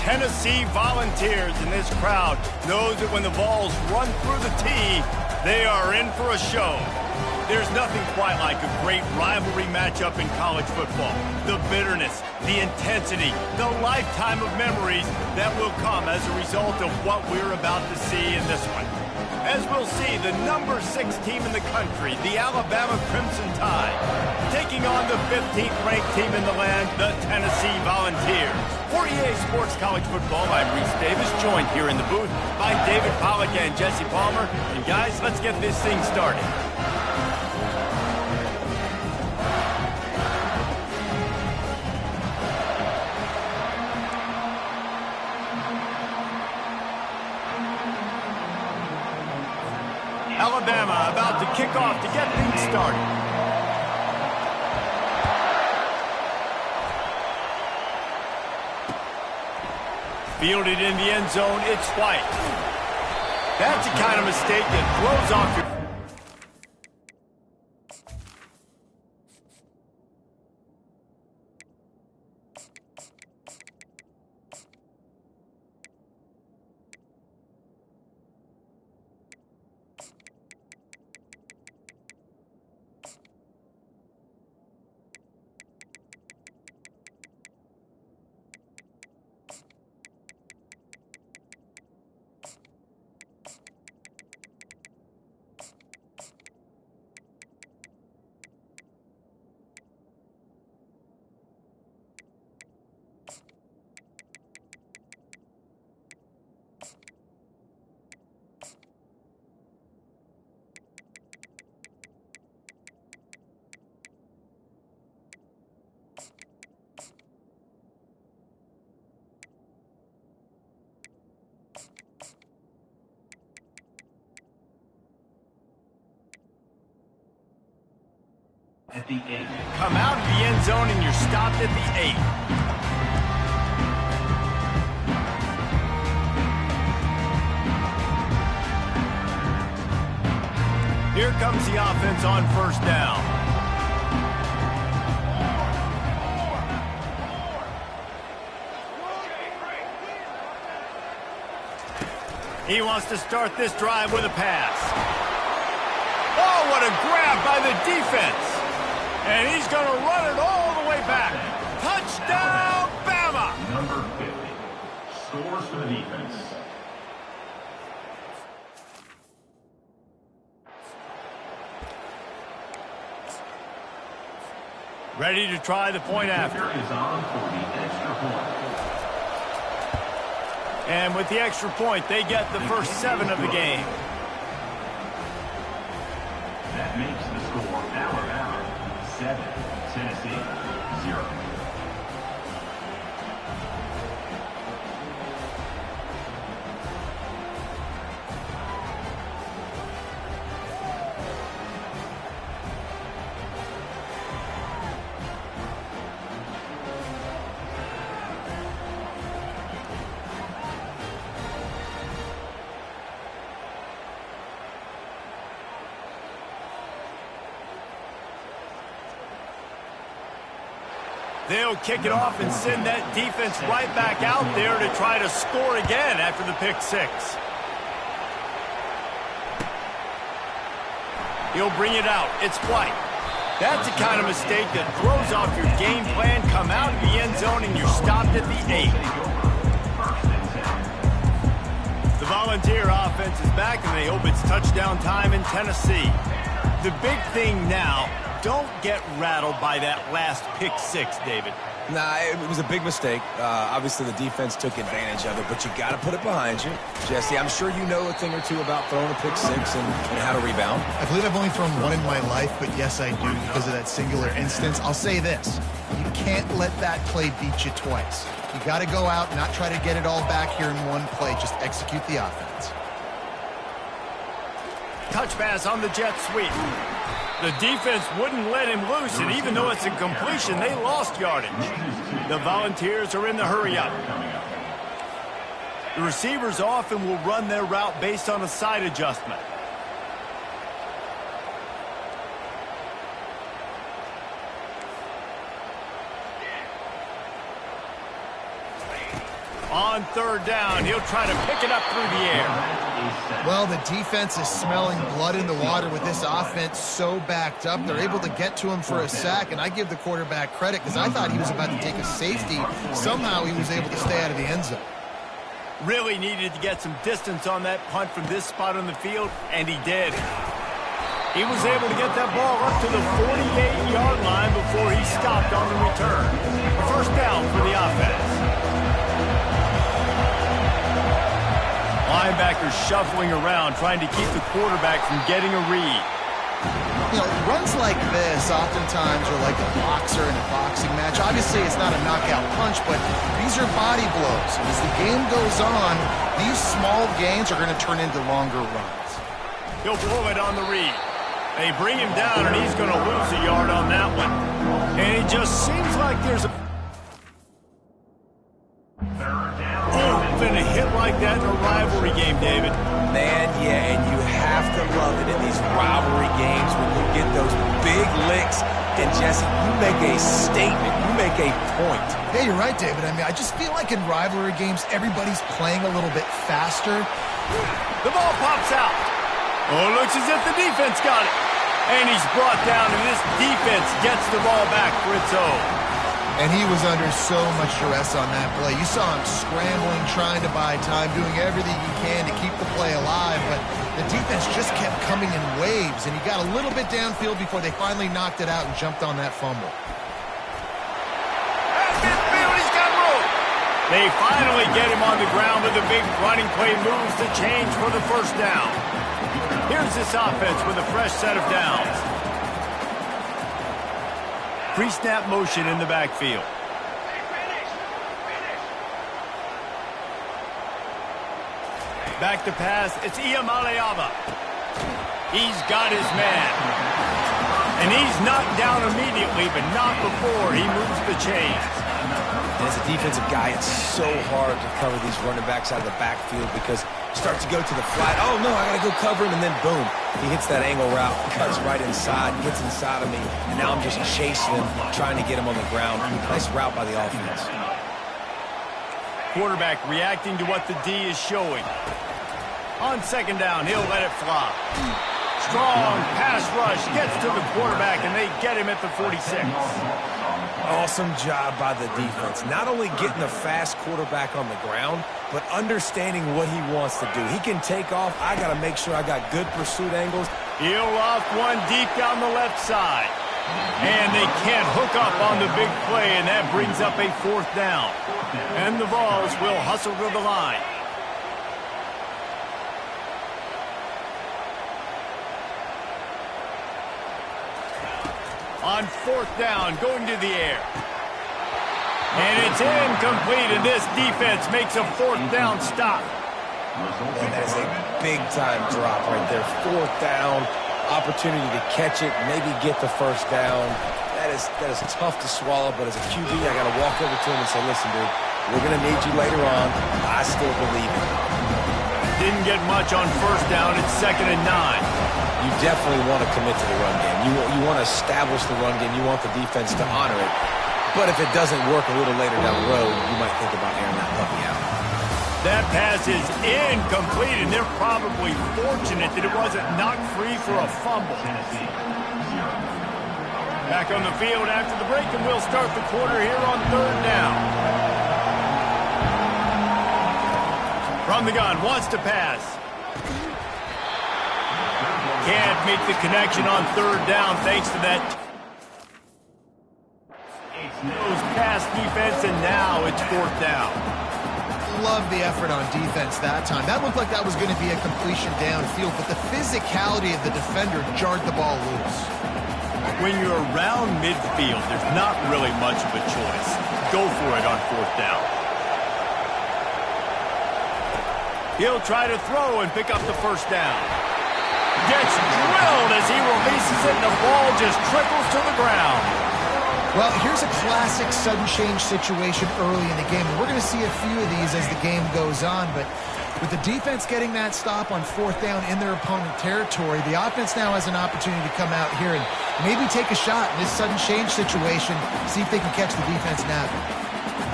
Tennessee Volunteers, and this crowd knows that when the Vols run through the tee, they are in for a show. There's nothing quite like a great rivalry matchup in college football. The bitterness, the intensity, the lifetime of memories that will come as a result of what we're about to see in this one. As we'll see, the number 6 team in the country, the Alabama Crimson Tide, taking on the 15th ranked team in the land, the Tennessee Volunteers. For EA Sports College Football, I'm Reese Davis, joined here in the booth by David Pollack and Jesse Palmer. And guys, let's get this thing started. Alabama about to kick off to get things started. Fielded in the end zone, it's White. That's the kind of mistake that throws off your... At the 8. Come out of the end zone and you're stopped at the 8. Here comes the offense on first down. He wants to start this drive with a pass. Oh, what a grab by the defense. And he's going to run it all the way back. Touchdown, Bama! Number 50 scores for the defense. Ready to try the point after. Is on for the extra point. And with the extra point, they get the first 7 of the game. That makes the score Alabama 7, Tennessee 0. They'll kick it off and send that defense right back out there to try to score again after the pick 6. He'll bring it out. It's White. That's the kind of mistake that throws off your game plan. Come out of the end zone and you're stopped at the 8. The Volunteer offense is back and they hope it's touchdown time in Tennessee. The big thing now, don't get rattled by that last pick 6, David. Nah, it was a big mistake. Obviously, the defense took advantage of it, but you got to put it behind you. Jesse, I'm sure you know a thing or two about throwing a pick 6 and how to rebound. I believe I've only thrown one in my life, but yes, I do because of that singular instance. I'll say this. You can't let that play beat you twice. You got to go out, not try to get it all back here in one play. Just execute the offense. Touch pass on the jet sweep. The defense wouldn't let him loose, and even though it's a completion, they lost yardage. The Volunteers are in the hurry-up. The receivers often will run their route based on a side adjustment. On third down, he'll try to pick it up through the air. Well, the defense is smelling blood in the water with this offense so backed up. They're able to get to him for a sack, and I give the quarterback credit because I thought he was about to take a safety. Somehow he was able to stay out of the end zone. Really needed to get some distance on that punt from this spot on the field, and he did. He was able to get that ball up to the 48-yard line before he stopped on the return. First down for the offense. Linebackers shuffling around, trying to keep the quarterback from getting a read. You know, runs like this oftentimes are like a boxer in a boxing match. Obviously, it's not a knockout punch, but these are body blows. And as the game goes on, these small gains are going to turn into longer runs. He'll pull it on the read. They bring him down, and he's going to lose a yard on that one. And it just seems like there's a... been a hit like that in a rivalry game, David. Man, yeah, and you have to love it in these rivalry games when you get those big licks. And, Jesse, you make a statement. You make a point. Yeah, you're right, David. I mean, I just feel like in rivalry games, everybody's playing a little bit faster. The ball pops out. Oh, looks as if the defense got it. And he's brought down, and this defense gets the ball back for its own. And he was under so much duress on that play. You saw him scrambling, trying to buy time, doing everything he can to keep the play alive, but the defense just kept coming in waves, and he got a little bit downfield before they finally knocked it out and jumped on that fumble. He's got room. They finally get him on the ground with a big running play moves the change for the first down. Here's this offense with a fresh set of downs. Pre-snap motion in the backfield. Back to pass. It's Iamaleava. He's got his man. And he's knocked down immediately, but not before he moves the chains. And as a defensive guy, it's so hard to cover these running backs out of the backfield because you start to go to the flat. Oh, no, I got to go cover him, and then boom. He hits that angle route, cuts right inside, gets inside of me, and now I'm just chasing him, trying to get him on the ground. Nice route by the offense. Quarterback reacting to what the D is showing. On second down, he'll let it fly. Strong pass rush gets to the quarterback, and they get him at the 46. Awesome job by the defense. Not only getting the fast quarterback on the ground, but understanding what he wants to do. He can take off. I got to make sure I got good pursuit angles. He'll loft one deep down the left side. And they can't hook up on the big play, and that brings up a fourth down. And the Vols will hustle to the line. On fourth down, going to the air. And it's incomplete, and this defense makes a fourth down stop. And that is a big-time drop right there. Fourth down, opportunity to catch it, maybe get the first down. That is tough to swallow, but as a QB, I got to walk over to him and say, listen, dude, we're going to need you later on. I still believe it. Didn't get much on first down. It's 2nd and 9. You definitely want to commit to the run game. You want to establish the run game. You want the defense to honor it. But if it doesn't work a little later down the road, you might think about airing that puppy out. That pass is incomplete, and they're probably fortunate that it wasn't knocked free for a fumble. Back on the field after the break, and we'll start the quarter here on third down. From the gun, wants to pass. Can't make the connection on third down thanks to that nose pass defense, and now it's fourth down. Love the effort on defense that time. That looked like that was going to be a completion downfield, but the physicality of the defender jarred the ball loose. When you're around midfield, there's not really much of a choice. Go for it on fourth down. He'll try to throw and pick up the first down. Gets drilled as he releases it, and the ball just trickles to the ground. Well, here's a classic sudden change situation early in the game, and we're going to see a few of these as the game goes on, but with the defense getting that stop on fourth down in their opponent territory, the offense now has an opportunity to come out here and maybe take a shot in this sudden change situation, see if they can catch the defense napping.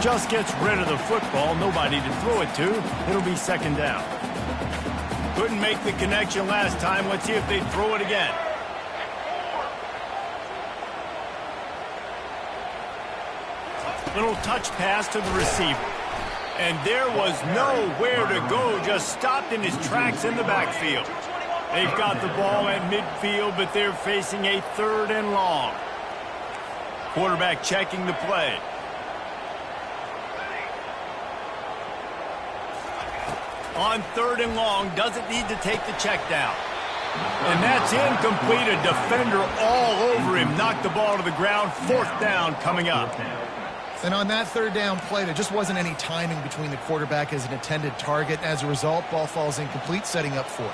Just gets rid of the football, nobody to throw it to. It'll be second down. Couldn't make the connection last time. Let's see if they throw it again. Little touch pass to the receiver. And there was nowhere to go, just stopped in his tracks in the backfield. They've got the ball at midfield, but they're facing a 3rd and long. Quarterback checking the play. On 3rd and long, doesn't need to take the check down. And that's incomplete. A defender all over him. Knocked the ball to the ground. 4th down coming up. And on that 3rd down play, there just wasn't any timing between the quarterback as an intended target. As a result, ball falls incomplete, setting up 4th.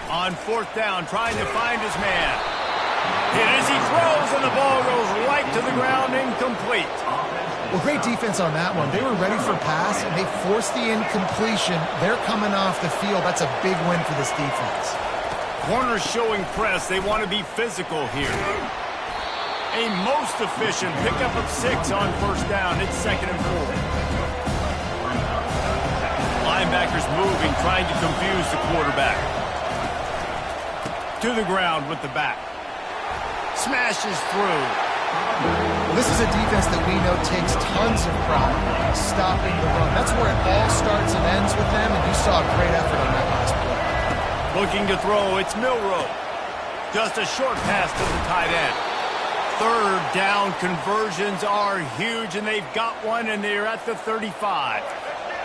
On 4th down, trying to find his man. And as he throws, and the ball goes right to the ground, incomplete. Well, great defense on that one. They were ready for pass, and they forced the incompletion. They're coming off the field. That's a big win for this defense. Corners showing press. They want to be physical here. A most efficient pickup of 6 on 1st down. It's 2nd and 4. Linebackers moving, trying to confuse the quarterback. To the ground with the back. Smashes through. Well, this is a defense that we know takes tons of pride in stopping the run. That's where it all starts and ends with them, and you saw a great effort on that last play. Looking to throw, it's Milroe. Just a short pass to the tight end. 3rd down conversions are huge, and they've got one, and they're at the 35.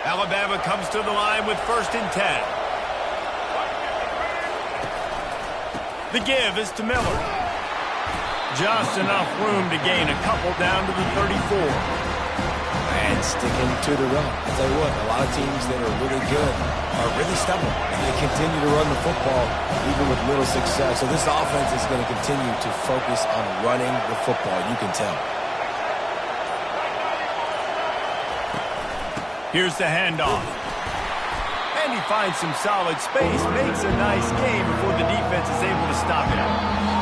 Alabama comes to the line with 1st and 10. The give is to Miller. Just enough room to gain a couple down to the 34. And sticking to the run. I'll tell you what, a lot of teams that are really good are really stubborn. And they continue to run the football even with little success. So this offense is going to continue to focus on running the football. You can tell. Here's the handoff. And he finds some solid space, makes a nice game before the defense is able to stop it.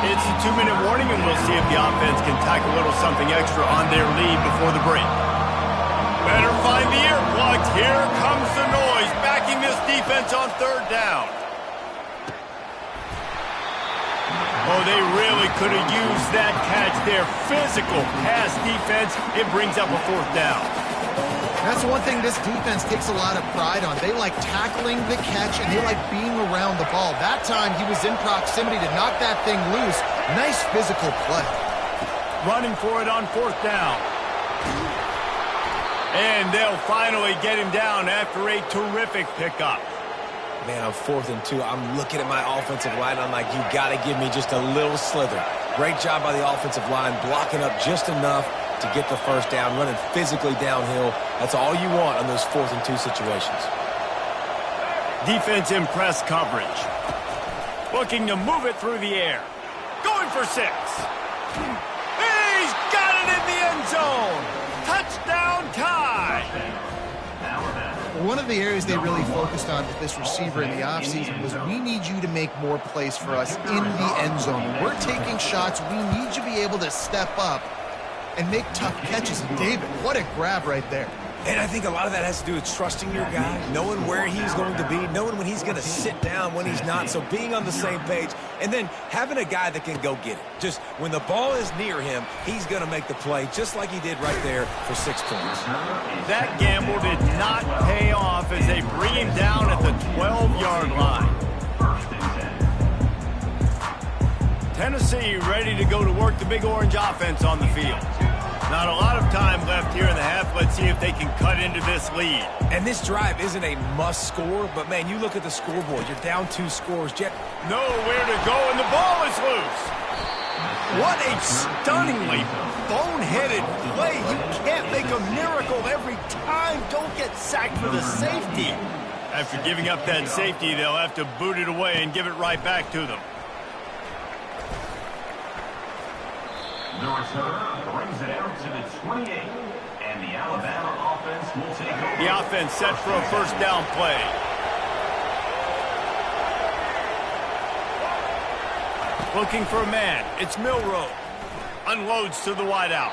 It's a 2-minute warning, and we'll see if the offense can tack a little something extra on their lead before the break. Better find the earplugs. Here comes the noise, backing this defense on 3rd down. Oh, they really could have used that catch there. Physical pass defense. It brings up a 4th down. That's one thing this defense takes a lot of pride on. They like tackling the catch, and they like being around the ball. That time, he was in proximity to knock that thing loose. Nice physical play. Running for it on 4th down. And they'll finally get him down after a terrific pickup. Man, on 4th and 2, I'm looking at my offensive line. I'm like, you got to give me just a little slither. Great job by the offensive line, blocking up just enough to get the 1st down, running physically downhill. That's all you want on those 4th and 2 situations. Defense in press coverage. Looking to move it through the air. Going for 6. He's got it in the end zone. Touchdown tie. One of the areas they really focused on with this receiver in the offseason was we need you to make more plays for us in the end zone. When we're taking shots, we need you to be able to step up and make tough catches. And David, what a grab right there. And I think a lot of that has to do with trusting your guy, knowing where he's going to be, knowing when he's going to sit down, when he's not, so being on the same page, and then having a guy that can go get it. Just when the ball is near him, he's going to make the play, just like he did right there for 6 points. That gamble did not pay off as they bring him down at the 12-yard line. Tennessee ready to go to work the Big Orange offense on the field. Not a lot of time left here in the half. Let's see if they can cut into this lead. And this drive isn't a must score, but man, you look at the scoreboard. You're down 2 scores. Nowhere to go, and the ball is loose. What a stunningly boneheaded play. You can't make a miracle every time. Don't get sacked for the safety. After giving up that safety, they'll have to boot it away and give it right back to them. The return brings it out to the 28, and the Alabama offense will take over. The offense set for a 1st down play. Looking for a man. It's Milroe. Unloads to the wideout.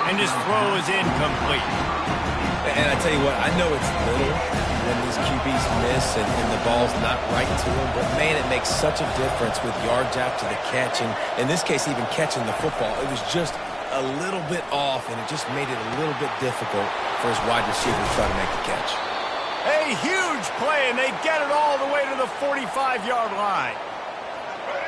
And his throw is incomplete. And I tell you what, I know it's little when these QBs miss and the ball's not right to them, but man, it makes such a difference with yards after the catch. And in this case, even catching the football, it was just a little bit off, and it just made it a little bit difficult for his wide receiver to try to make the catch. A huge play, and they get it all the way to the 45-yard line.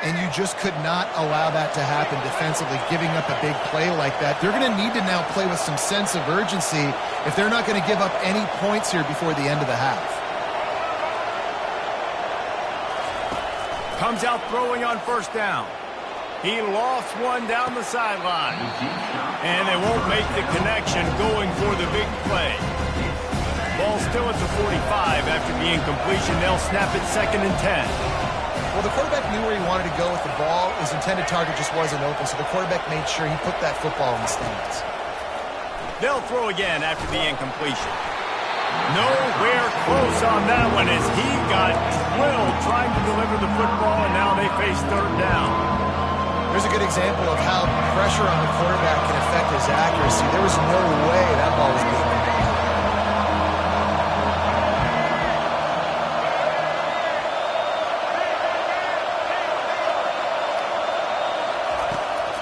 And you just could not allow that to happen defensively, giving up a big play like that. They're going to need to now play with some sense of urgency if they're not going to give up any points here before the end of the half. Comes out throwing on first down. He lost one down the sideline. And they won't make the connection going for the big play. Ball still at the 45 after the incompletion. They'll snap it 2nd and 10. Well, the quarterback knew where he wanted to go with the ball. His intended target just wasn't open, so the quarterback made sure he put that football in the stands. They'll throw again after the incompletion. Nowhere close on that one as he got drilled trying to deliver the football, and now they face 3rd down. There's a good example of how pressure on the quarterback can affect his accuracy. There was no way that ball was being complete.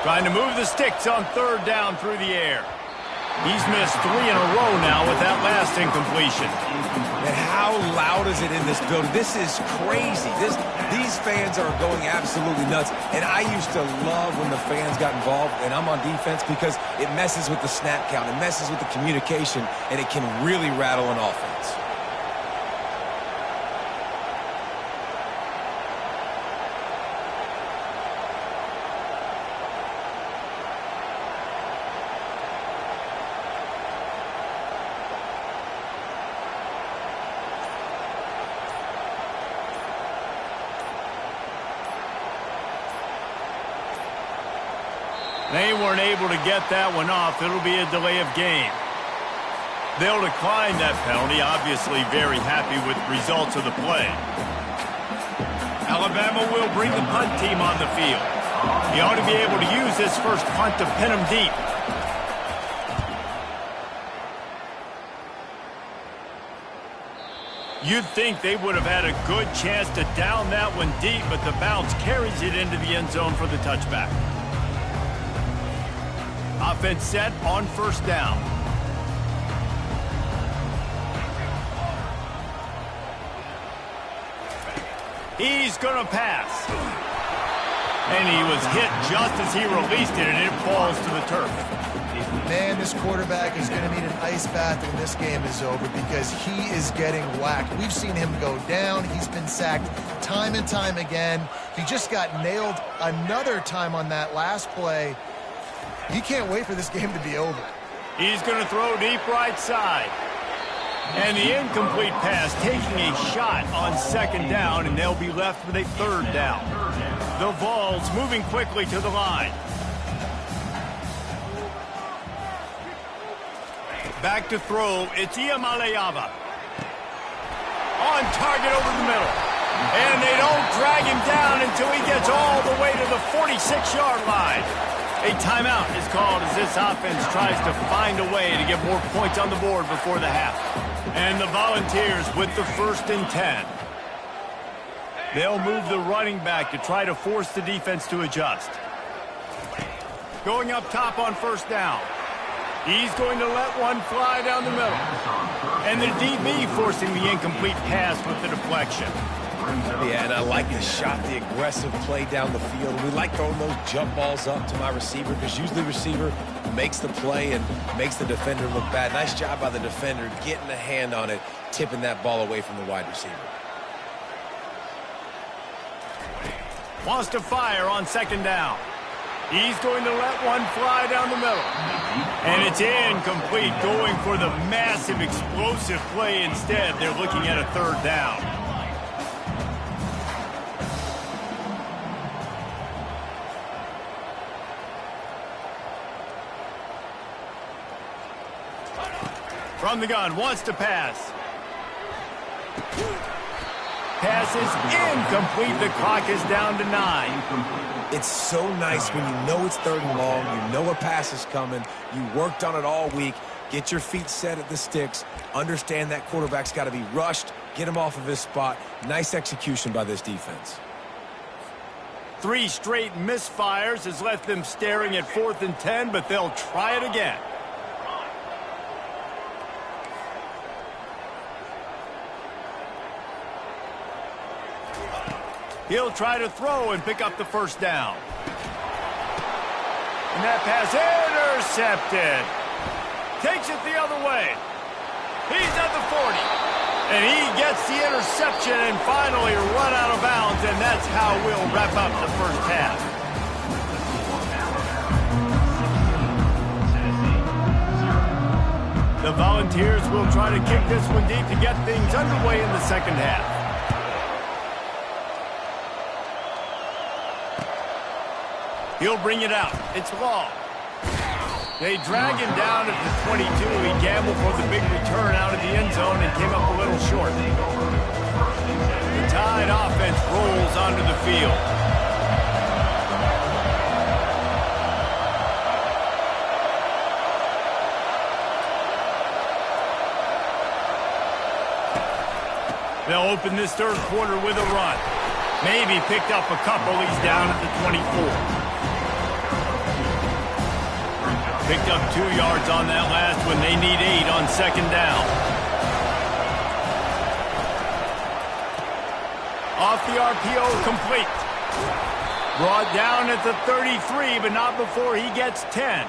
Trying to move the sticks on 3rd down through the air. He's missed 3 in a row now with that last incompletion. And how loud is it in this building? This is crazy. These fans are going absolutely nuts. And I used to love when the fans got involved, and I'm on defense, because it messes with the snap count. It messes with the communication, and it can really rattle an offense. They weren't able to get that one off. It'll be a delay of game. They'll decline that penalty, obviously very happy with the results of the play. Alabama will bring the punt team on the field. He ought to be able to use this first punt to pin him deep. You'd think they would have had a good chance to down that one deep, but the bounce carries it into the end zone for the touchback. Offense set on 1st down. He's going to pass. And he was hit just as he released it, and it falls to the turf. Man, this quarterback is going to need an ice bath when this game is over, because he is getting whacked. We've seen him go down. He's been sacked time and time again. He just got nailed another time on that last play. You can't wait for this game to be over. He's going to throw deep right side. And the incomplete pass taking a shot on 2nd down, and they'll be left with a 3rd down. The Vols moving quickly to the line. Back to throw, it's Iamaleava. On target over the middle. And they don't drag him down until he gets all the way to the 46-yard line. A timeout is called as this offense tries to find a way to get more points on the board before the half. And the Volunteers with the 1st and 10. They'll move the running back to try to force the defense to adjust. Going up top on 1st down. He's going to let one fly down the middle. And the DB forcing the incomplete pass with the deflection. Yeah, and I like the shot, the aggressive play down the field. We like throwing those jump balls up to my receiver, because usually the receiver makes the play and makes the defender look bad. Nice job by the defender getting a hand on it, tipping that ball away from the wide receiver. Wants to fire on 2nd down. He's going to let one fly down the middle. And it's incomplete, going for the massive explosive play instead. They're looking at a 3rd down. From the gun, wants to pass. pass is incomplete. The clock is down to 9. It's so nice when you know it's 3rd and long, you know a pass is coming, you worked on it all week, get your feet set at the sticks, understand that quarterback's got to be rushed, get him off of his spot. Nice execution by this defense. 3 straight misfires has left them staring at 4th and 10, but they'll try it again. He'll try to throw and pick up the 1st down. And that pass intercepted. Takes it the other way. He's at the 40. And he gets the interception and finally run out of bounds, and that's how we'll wrap up the 1st half. The Volunteers will try to kick this one deep to get things underway in the 2nd half. He'll bring it out. It's long. They drag him down at the 22. He gambled for the big return out of the end zone and came up a little short. The Tide offense rolls onto the field. They'll open this 3rd quarter with a run. Maybe picked up a couple. He's down at the 24. Picked up 2 yards on that last one. They need 8 on 2nd down. Off the RPO, complete. Brought down at the 33, but not before he gets 10.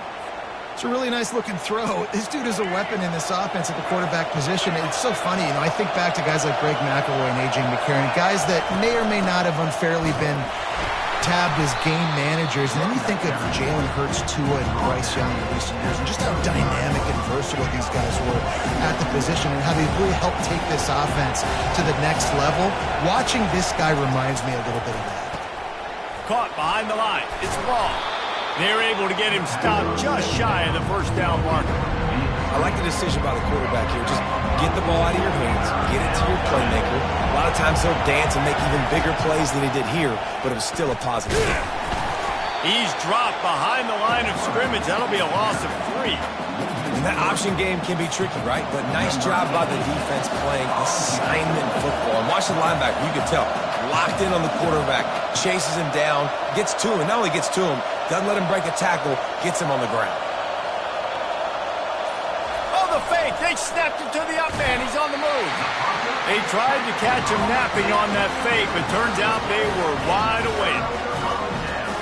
It's a really nice-looking throw. This dude is a weapon in this offense at the quarterback position. It's so funny. You know, I think back to guys like Greg McElroy and A.J. McCarron, guys that may or may not have unfairly been tabbed as game managers, and then you think of Jalen Hurts, Tua, and Bryce Young in recent years, and just how dynamic and versatile these guys were at the position and how they really helped take this offense to the next level. Watching this guy reminds me a little bit of that. Caught behind the line. It's long. They're able to get him stopped just shy of the 1st down marker. I like the decision by the quarterback here. Just get the ball out of your hands, get it to your playmaker. A lot of times he'll dance and make even bigger plays than he did here, but it was still a positive. He's dropped behind the line of scrimmage. That'll be a loss of 3. And that option game can be tricky, right? But nice job by the defense playing assignment football. And watch the linebacker, you can tell, locked in on the quarterback, chases him down, gets to him, not only gets to him, doesn't let him break a tackle, gets him on the ground. Fake. They snapped it to the up man. He's on the move. They tried to catch him napping on that fake, but turns out they were wide awake.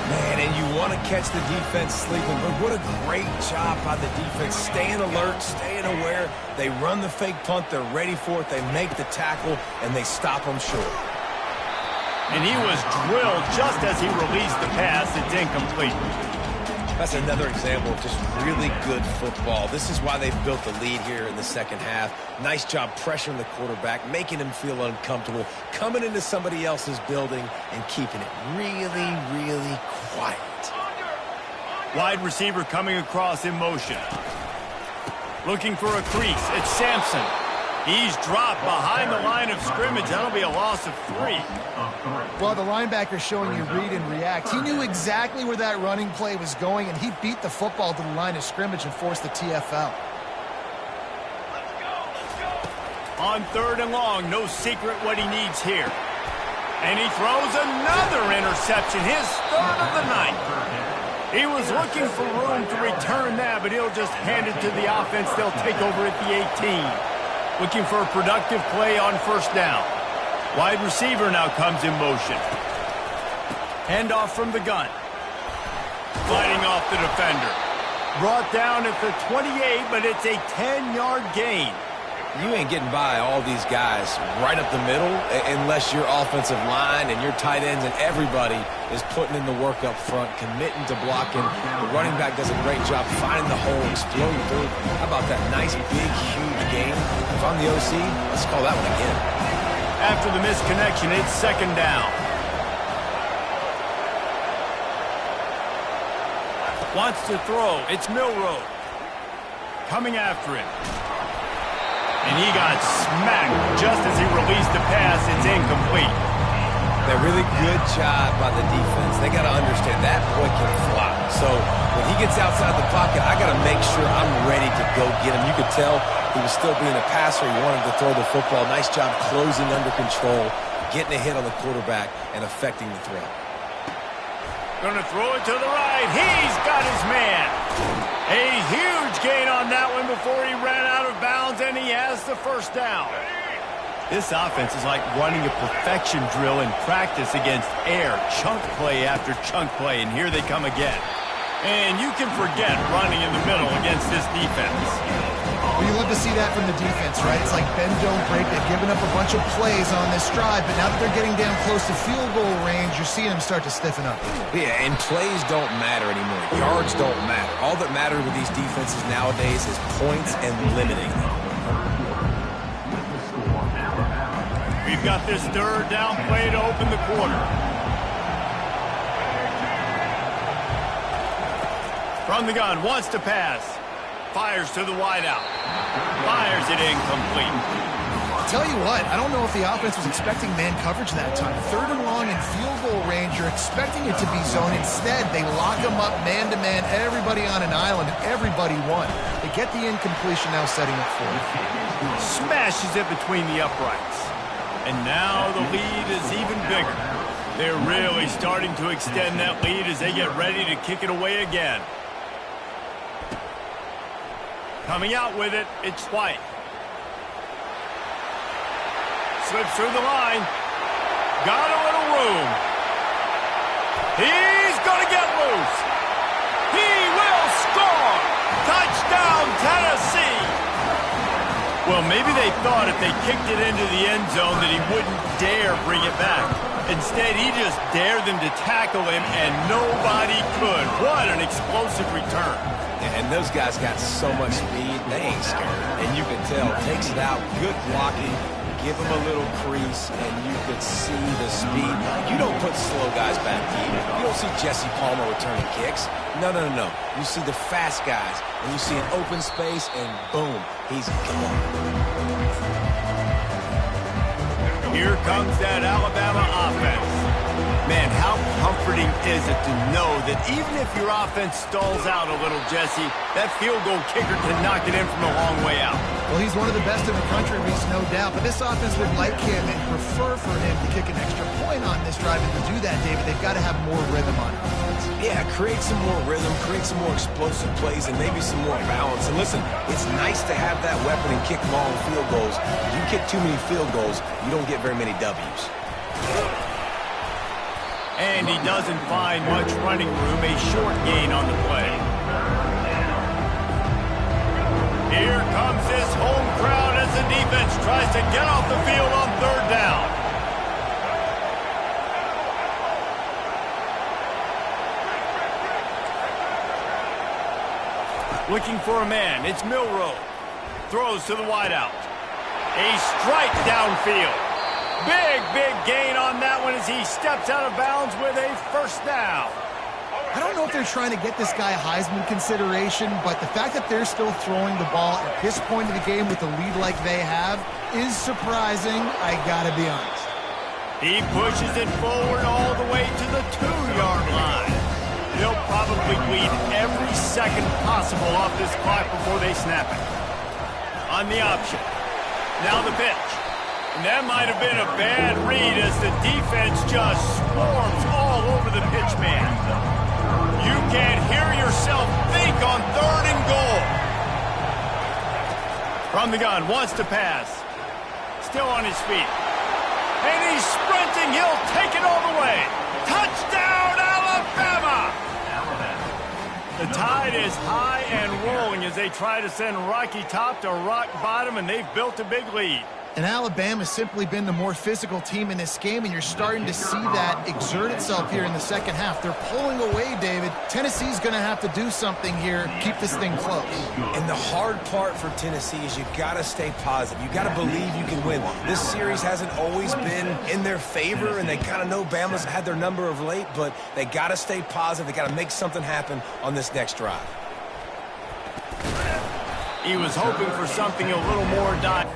Man, and you want to catch the defense sleeping, but what a great job by the defense. Staying alert, staying aware. They run the fake punt. They're ready for it. They make the tackle, and they stop him short. And he was drilled just as he released the pass. It's incomplete. That's another example of just really good football. This is why they've built the lead here in the 2nd half. Nice job pressuring the quarterback, making him feel uncomfortable, coming into somebody else's building and keeping it really, really quiet. Wide receiver coming across in motion. Looking for a crease. It's Sampson. He's dropped behind the line of scrimmage. That'll be a loss of 3. Well, the linebacker's showing you read and react. He knew exactly where that running play was going, and he beat the football to the line of scrimmage and forced the TFL. On 3rd and long, no secret what he needs here. And he throws another interception, his 3rd of the night. He was looking for room to return that, but he'll just hand it to the offense. They'll take over at the 18. Looking for a productive play on 1st down. Wide receiver now comes in motion. Handoff from the gun. Fighting off the defender. Brought down at the 28, but it's a 10-yard gain. You ain't getting by all these guys right up the middle unless your offensive line and your tight ends and everybody is putting in the work up front, committing to blocking. The running back does a great job finding the hole, exploding through. How about that nice, big, huge game? If I'm the OC, let's call that one again. After the misconnection, it's 2nd down. Wants to throw. It's Milroe. Coming after him. And he got smacked just as he released the pass. It's incomplete. A really good job by the defense. They got to understand that boy can fly. So when he gets outside the pocket, I got to make sure I'm ready to go get him. You could tell he was still being a passer. He wanted to throw the football. Nice job closing under control, getting a hit on the quarterback, and affecting the throw. Going to throw it to the right. He's got his man. A huge gain on that one before he ran out of bounds, and he has the first down. This offense is like running a perfection drill in practice against air. Chunk play after chunk play, and here they come again. And you can forget running in the middle against this defense. Well, you love to see that from the defense, right? It's like bend, don't break. They've given up a bunch of plays on this drive, but now that they're getting down close to field goal range, you're seeing them start to stiffen up. Yeah, and plays don't matter anymore. Yards don't matter. All that matters with these defenses nowadays is points and limiting them. We've got this third down play to open the quarter. From the gun, wants to pass. Fires to the wideout. Fires it incomplete. Tell you what, I don't know if the offense was expecting man coverage that time. Third and long in field goal range, you're expecting it to be zone. Instead, they lock them up man-to-man, everybody on an island, everybody won. They get the incompletion now setting up for it. Smashes it between the uprights. And now the lead is even bigger. They're really starting to extend that lead as they get ready to kick it away again. Coming out with it, it's White. Slips through the line. Got a little room. He's going to get loose. He will score. Touchdown, Tennessee. Well, maybe they thought if they kicked it into the end zone that he wouldn't dare bring it back. Instead, he just dared them to tackle him, and nobody could. What an explosive return. And those guys got so much speed, they ain't scared. And you can tell, takes it out, good blocking, give him a little crease, and you could see the speed. You don't put slow guys back deep. You don't see Jesse Palmer returning kicks. No. You see the fast guys, and you see an open space, and boom, he's gone. Here comes that Alabama offense. Man, how comforting is it to know that even if your offense stalls out a little, Jesse, that field goal kicker can knock it in from a long way out. Well, he's one of the best in the country, Reese, no doubt. But this offense would like him and prefer for him to kick an extra point on this drive. And to do that, David, they've got to have more rhythm on offense. Yeah, create some more rhythm, create some more explosive plays, and maybe some more balance. And listen, it's nice to have that weapon and kick long field goals. If you kick too many field goals, you don't get very many W's. And he doesn't find much running room, a short gain on the play. Here comes this home crowd as the defense tries to get off the field on third down. Looking for a man, it's Milroe. Throws to the wideout. A strike downfield. Big gain on that one as he steps out of bounds with a first down. I don't know if they're trying to get this guy Heisman consideration, but the fact that they're still throwing the ball at this point of the game with the lead like they have is surprising, I gotta be honest. He pushes it forward all the way to the 2-yard line. They'll probably bleed every second possible off this clock before they snap it. On the option. Now the pitch. And that might have been a bad read as the defense just swarms all over the pitch man. You can't hear yourself think on third and goal. From the gun, wants to pass. Still on his feet. And he's sprinting. He'll take it all the way. Touchdown, Alabama! The tide is high and rolling as they try to send Rocky Top to rock bottom, and they've built a big lead. And Alabama's simply been the more physical team in this game, and you're starting to see that exert itself here in the second half. They're pulling away, David. Tennessee's going to have to do something here, keep this thing close. And the hard part for Tennessee is you got to stay positive. You got to believe you can win. This series hasn't always been in their favor, and they kind of know Bama's had their number of late, but they got to stay positive. They got to make something happen on this next drive. He was hoping for something a little more direct.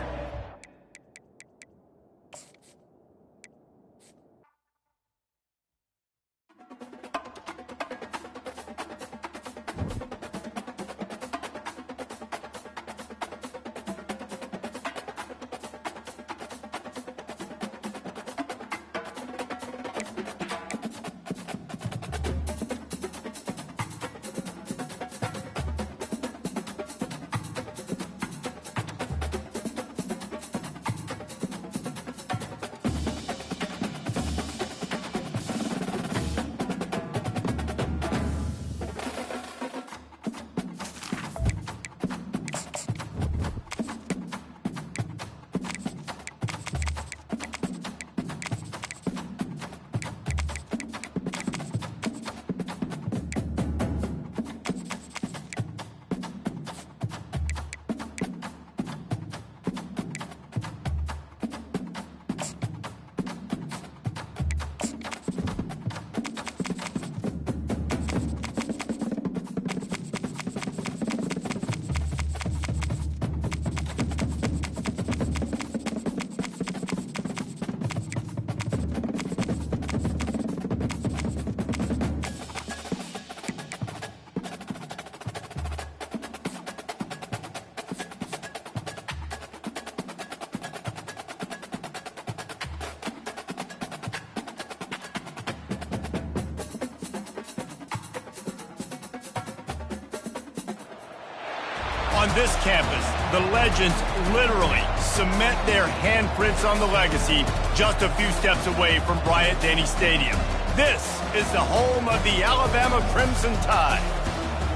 On this campus, the legends literally cement their handprints on the legacy just a few steps away from Bryant-Denny Stadium. This is the home of the Alabama Crimson Tide.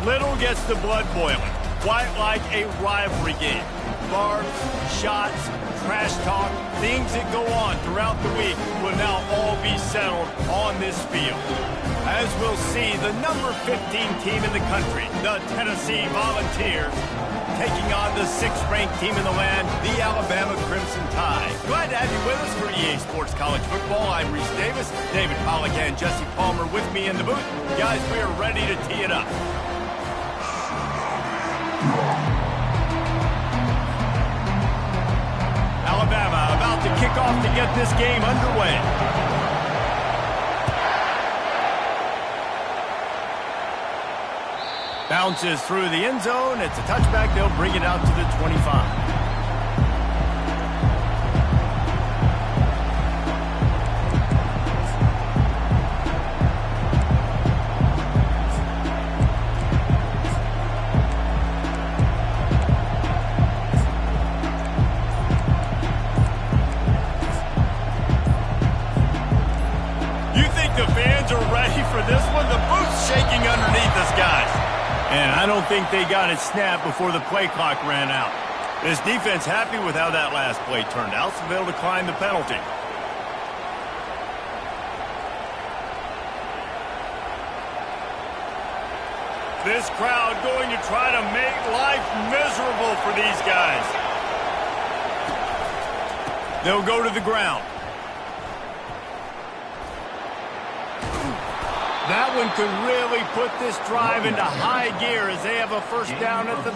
Little gets the blood boiling, quite like a rivalry game. Barbs, shots, trash talk, things that go on throughout the week will now all be settled on this field. As we'll see, the number 15 team in the country, the Tennessee Volunteers, taking on the 6th-ranked team in the land, the Alabama Crimson Tide. Glad to have you with us for EA Sports College Football. I'm Reese Davis, David Pollack and Jesse Palmer with me in the booth. Guys, we are ready to tee it up. Alabama about to kick off to get this game underway. Bounces through the end zone. It's a touchback. They'll bring it out to the 25. You think the fans are ready for this one? The booth's shaking underneath us, guys. And I don't think they got it snapped before the play clock ran out. This defense happy with how that last play turned out, so they'll decline the penalty. This crowd going to try to make life miserable for these guys. They'll go to the ground. That one could really put this drive into high gear as they have a first down at the...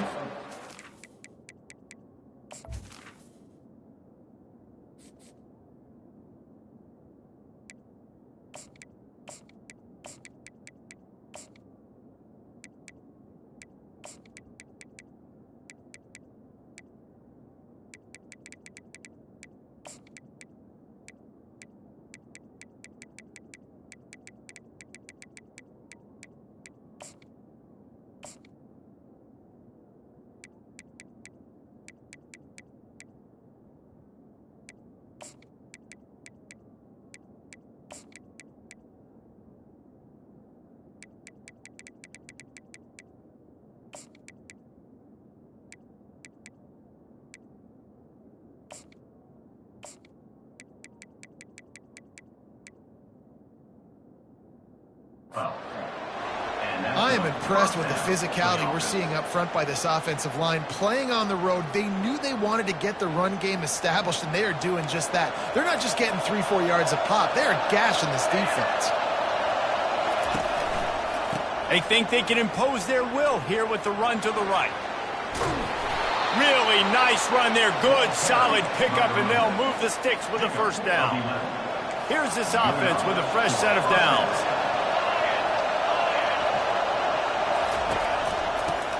I am impressed with the physicality we're seeing up front by this offensive line. Playing on the road, they knew they wanted to get the run game established, and they are doing just that. They're not just getting 3-4 yards a pop. They are gashing this defense. They think they can impose their will here with the run to the right. Really nice run there. Good, solid pickup, and they'll move the sticks with a first down. Here's this offense with a fresh set of downs.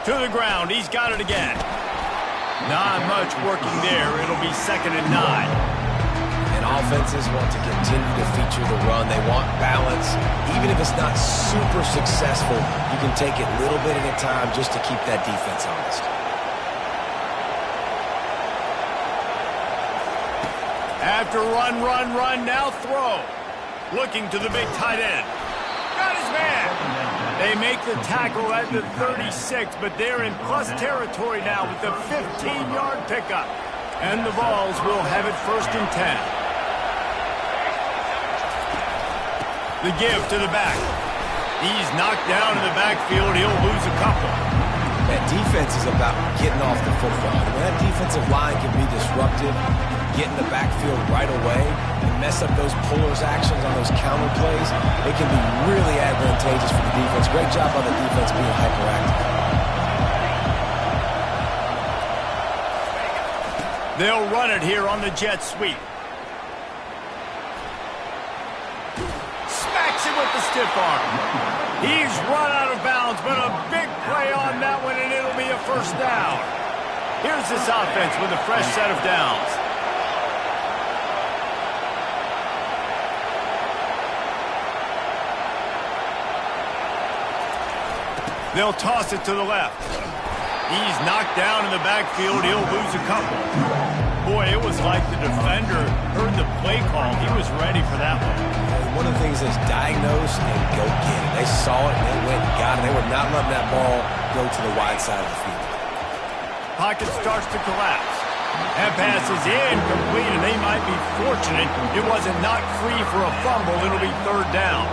To the ground. He's got it again. Not much working there. It'll be 2nd and 9. And offenses want to continue to feature the run. They want balance. Even if it's not super successful, you can take it little bit at a time just to keep that defense honest. After run, now throw. Looking to the big tight end. Got his man. They make the tackle at the 36, but they're in plus territory now with the 15-yard pickup. And the Vols will have it 1st and 10. The give to the back. He's knocked down in the backfield. He'll lose a couple. That defense is about getting off the football. When that defensive line can be disruptive, get in the backfield right away, and mess up those pullers actions on those counter plays, it can be really advantageous for the defense. Great job by the defense being hyperactive. They'll run it here on the jet sweep. Smacks it with the stiff arm. He's run out of bounds, but a big play on that one, and it'll be a first down. Here's this offense with a fresh set of downs. They'll toss it to the left. He's knocked down in the backfield. He'll lose a couple. Boy, it was like the defender heard the play call. He was ready for that one. One of the things is diagnose and go get it. They saw it and they went and got it. They were not letting that ball go to the wide side of the field. Pocket starts to collapse. That pass is incomplete, and they might be fortunate it wasn't knocked free for a fumble. It'll be 3rd down.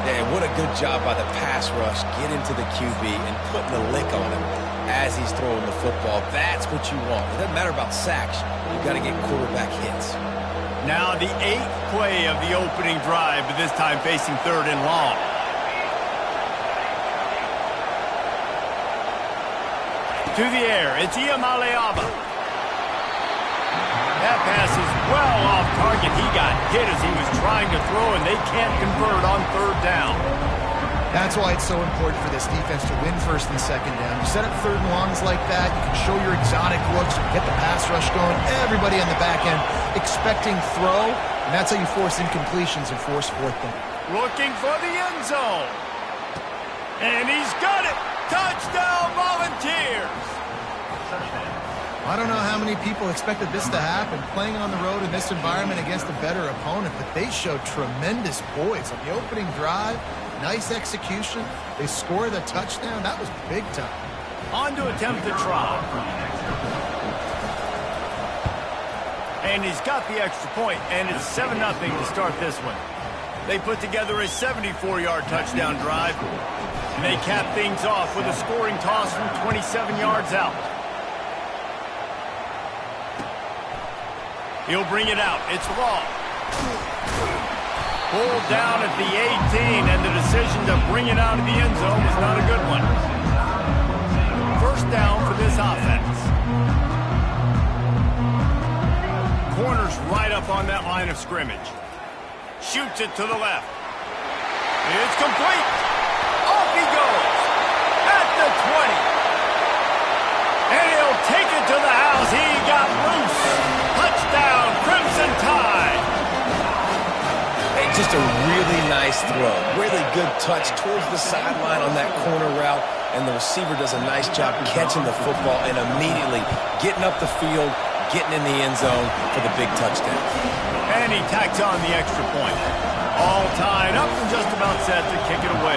Yeah, what a good job by the pass rush. Get into the QB and putting the lick on him as he's throwing the football. That's what you want. It doesn't matter about sacks. You've got to get quarterback hits. Now the 8th play of the opening drive, but this time facing 3rd and long. To the air, it's Iamaleava. That pass is well off target. He got hit as he was trying to throw, and they can't convert on 3rd down. That's why it's so important for this defense to win 1st and 2nd down. You set up 3rd and longs like that, you can show your exotic looks, you can get the pass rush going, everybody on the back end expecting throw, and that's how you force incompletions and force 4th down. Looking for the end zone. And he's got it. Touchdown, Volunteers. I don't know how many people expected this to happen, playing on the road in this environment against a better opponent, but they showed tremendous poise on the opening drive. Nice execution. They scored a touchdown. That was big time. On to attempt the try. And he's got the extra point, and it's 7-0 to start this one. They put together a 74-yard touchdown drive, and they cap things off with a scoring toss from 27 yards out. He'll bring it out. It's long. Pulled down at the 18, and the decision to bring it out of the end zone was not a good one. First down for this offense. Corner's right up on that line of scrimmage. Shoots it to the left. It's complete. Off he goes. At the 20. And he'll take it to the house. He got loose. Touchdown, Crimson Tide. Hey, just a really nice throw. Really good touch towards the sideline on that corner route. And the receiver does a nice job catching the football and immediately getting up the field, getting in the end zone for the big touchdown. And he tacks on the extra point. All tied up and just about set to kick it away.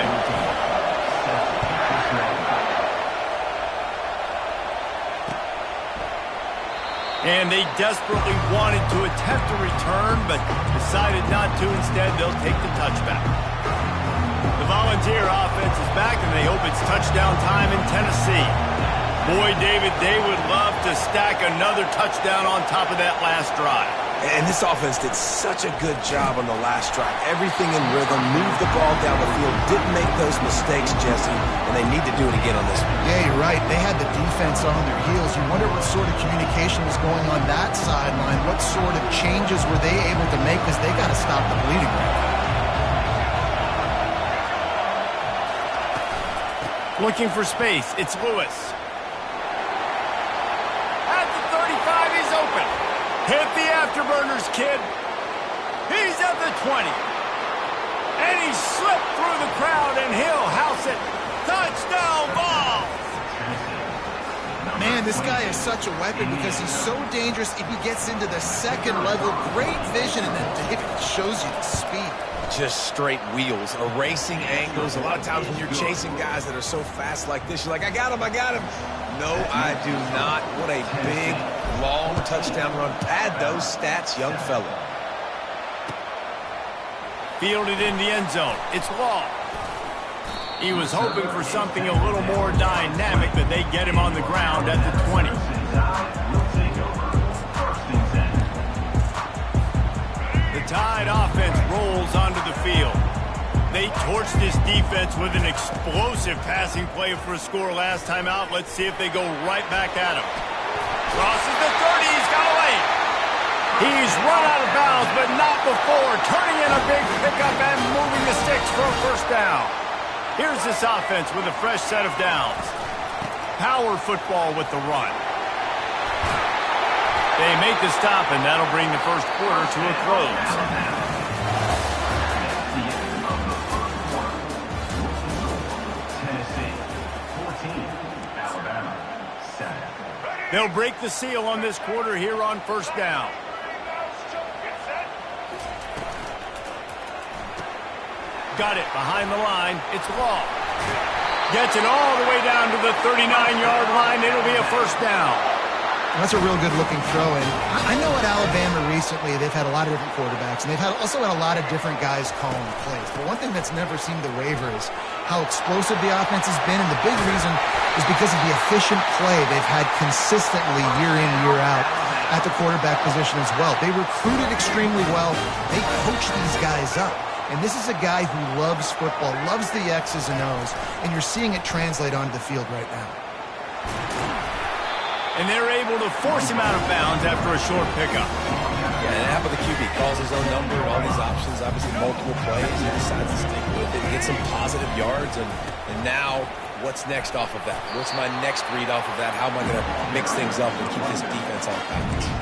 And they desperately wanted to attempt a return, but decided not to. Instead, they'll take the touchback. The Volunteer offense is back, and they hope it's touchdown time in Tennessee. Boy, David, they would love to stack another touchdown on top of that last drive. And this offense did such a good job on the last drive. Everything in rhythm, moved the ball down the field, didn't make those mistakes, Jesse, and they need need to do it again on this one. Yeah, you're right. They had the defense on their heels. You wonder what sort of communication was going on that sideline. What sort of changes were they able to make, because they got to stop the bleeding right now. Looking for space. It's Lewis. At the 35, he's open. Hit the afterburners, kid. He's at the 20. And he slipped through the crowd, and he'll house it. Touchdown, Vols! Man, this guy is such a weapon because he's so dangerous if he gets into the second level. Great vision, and then David shows you the speed. Just straight wheels, erasing angles. A lot of times when you're chasing guys that are so fast like this, you're like, I got him, I got him. No, I do not. What a big, long touchdown run. Pad those stats, young fella. Fielded in the end zone. It's Law. He was hoping for something a little more dynamic, but they get him on the ground at the 20. The Tide offense rolls onto the field. They torched this defense with an explosive passing play for a score last time out. Let's see if they go right back at him. Crosses the 30. He's got away. He's run out of bounds, but not before turning in a big pickup and moving the sticks for a first down. Here's this offense with a fresh set of downs. Power football with the run. They make the stop, and that'll bring the first quarter to a close. Tennessee, 14. Alabama, 7. They'll break the seal on this quarter here on first down. Got it behind the line. It's Law. Gets it all the way down to the 39-yard line. It'll be a first down. That's a real good-looking throw. And I know at Alabama recently they've had a lot of different quarterbacks, and they've also had a lot of different guys calling plays. But one thing that's never seemed to waver is how explosive the offense has been, and the big reason is because of the efficient play they've had consistently year in, year out at the quarterback position as well. They recruited extremely well. They coach these guys up. And this is a guy who loves football, loves the X's and O's, and you're seeing it translate onto the field right now. And they're able to force him out of bounds after a short pickup. Yeah, and half of the QB calls his own number and all these options, obviously multiple plays. He decides to stick with it, get some positive yards, and now what's next off of that? What's my next read off of that? How am I going to mix things up and keep this defense on balance?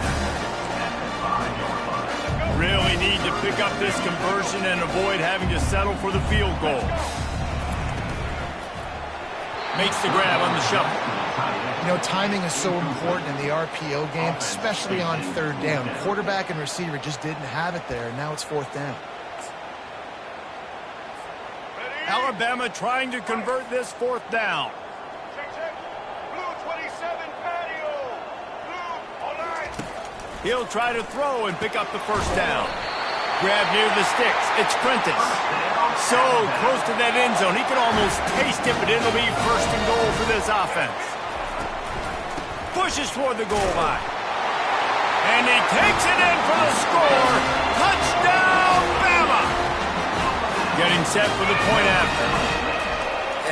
Really need to pick up this conversion and avoid having to settle for the field goal. Makes the grab on the shuffle. You know, timing is so important in the RPO game, especially on third down. Quarterback and receiver just didn't have it there, and now it's fourth down. Alabama trying to convert this fourth down. He'll try to throw and pick up the first down. Grab near the sticks. It's Prentice. So close to that end zone. He can almost taste it, but it'll be first and goal for this offense. Pushes toward the goal line. And he takes it in for the score. Touchdown, Bama! Getting set for the point after.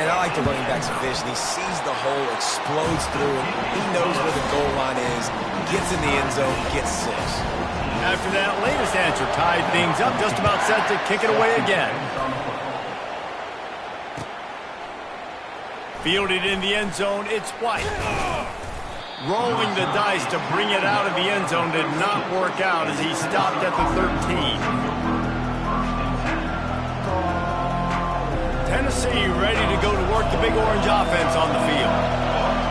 And I like the running back's vision. He sees the hole, explodes through it. He knows where the goal line is, gets in the end zone, gets 6. After that latest answer tied things up, just about set to kick it away again. Fielded in the end zone, it's White. Rolling the dice to bring it out of the end zone did not work out as he stopped at the 13. Tennessee ready to go to work the Big Orange offense on the field.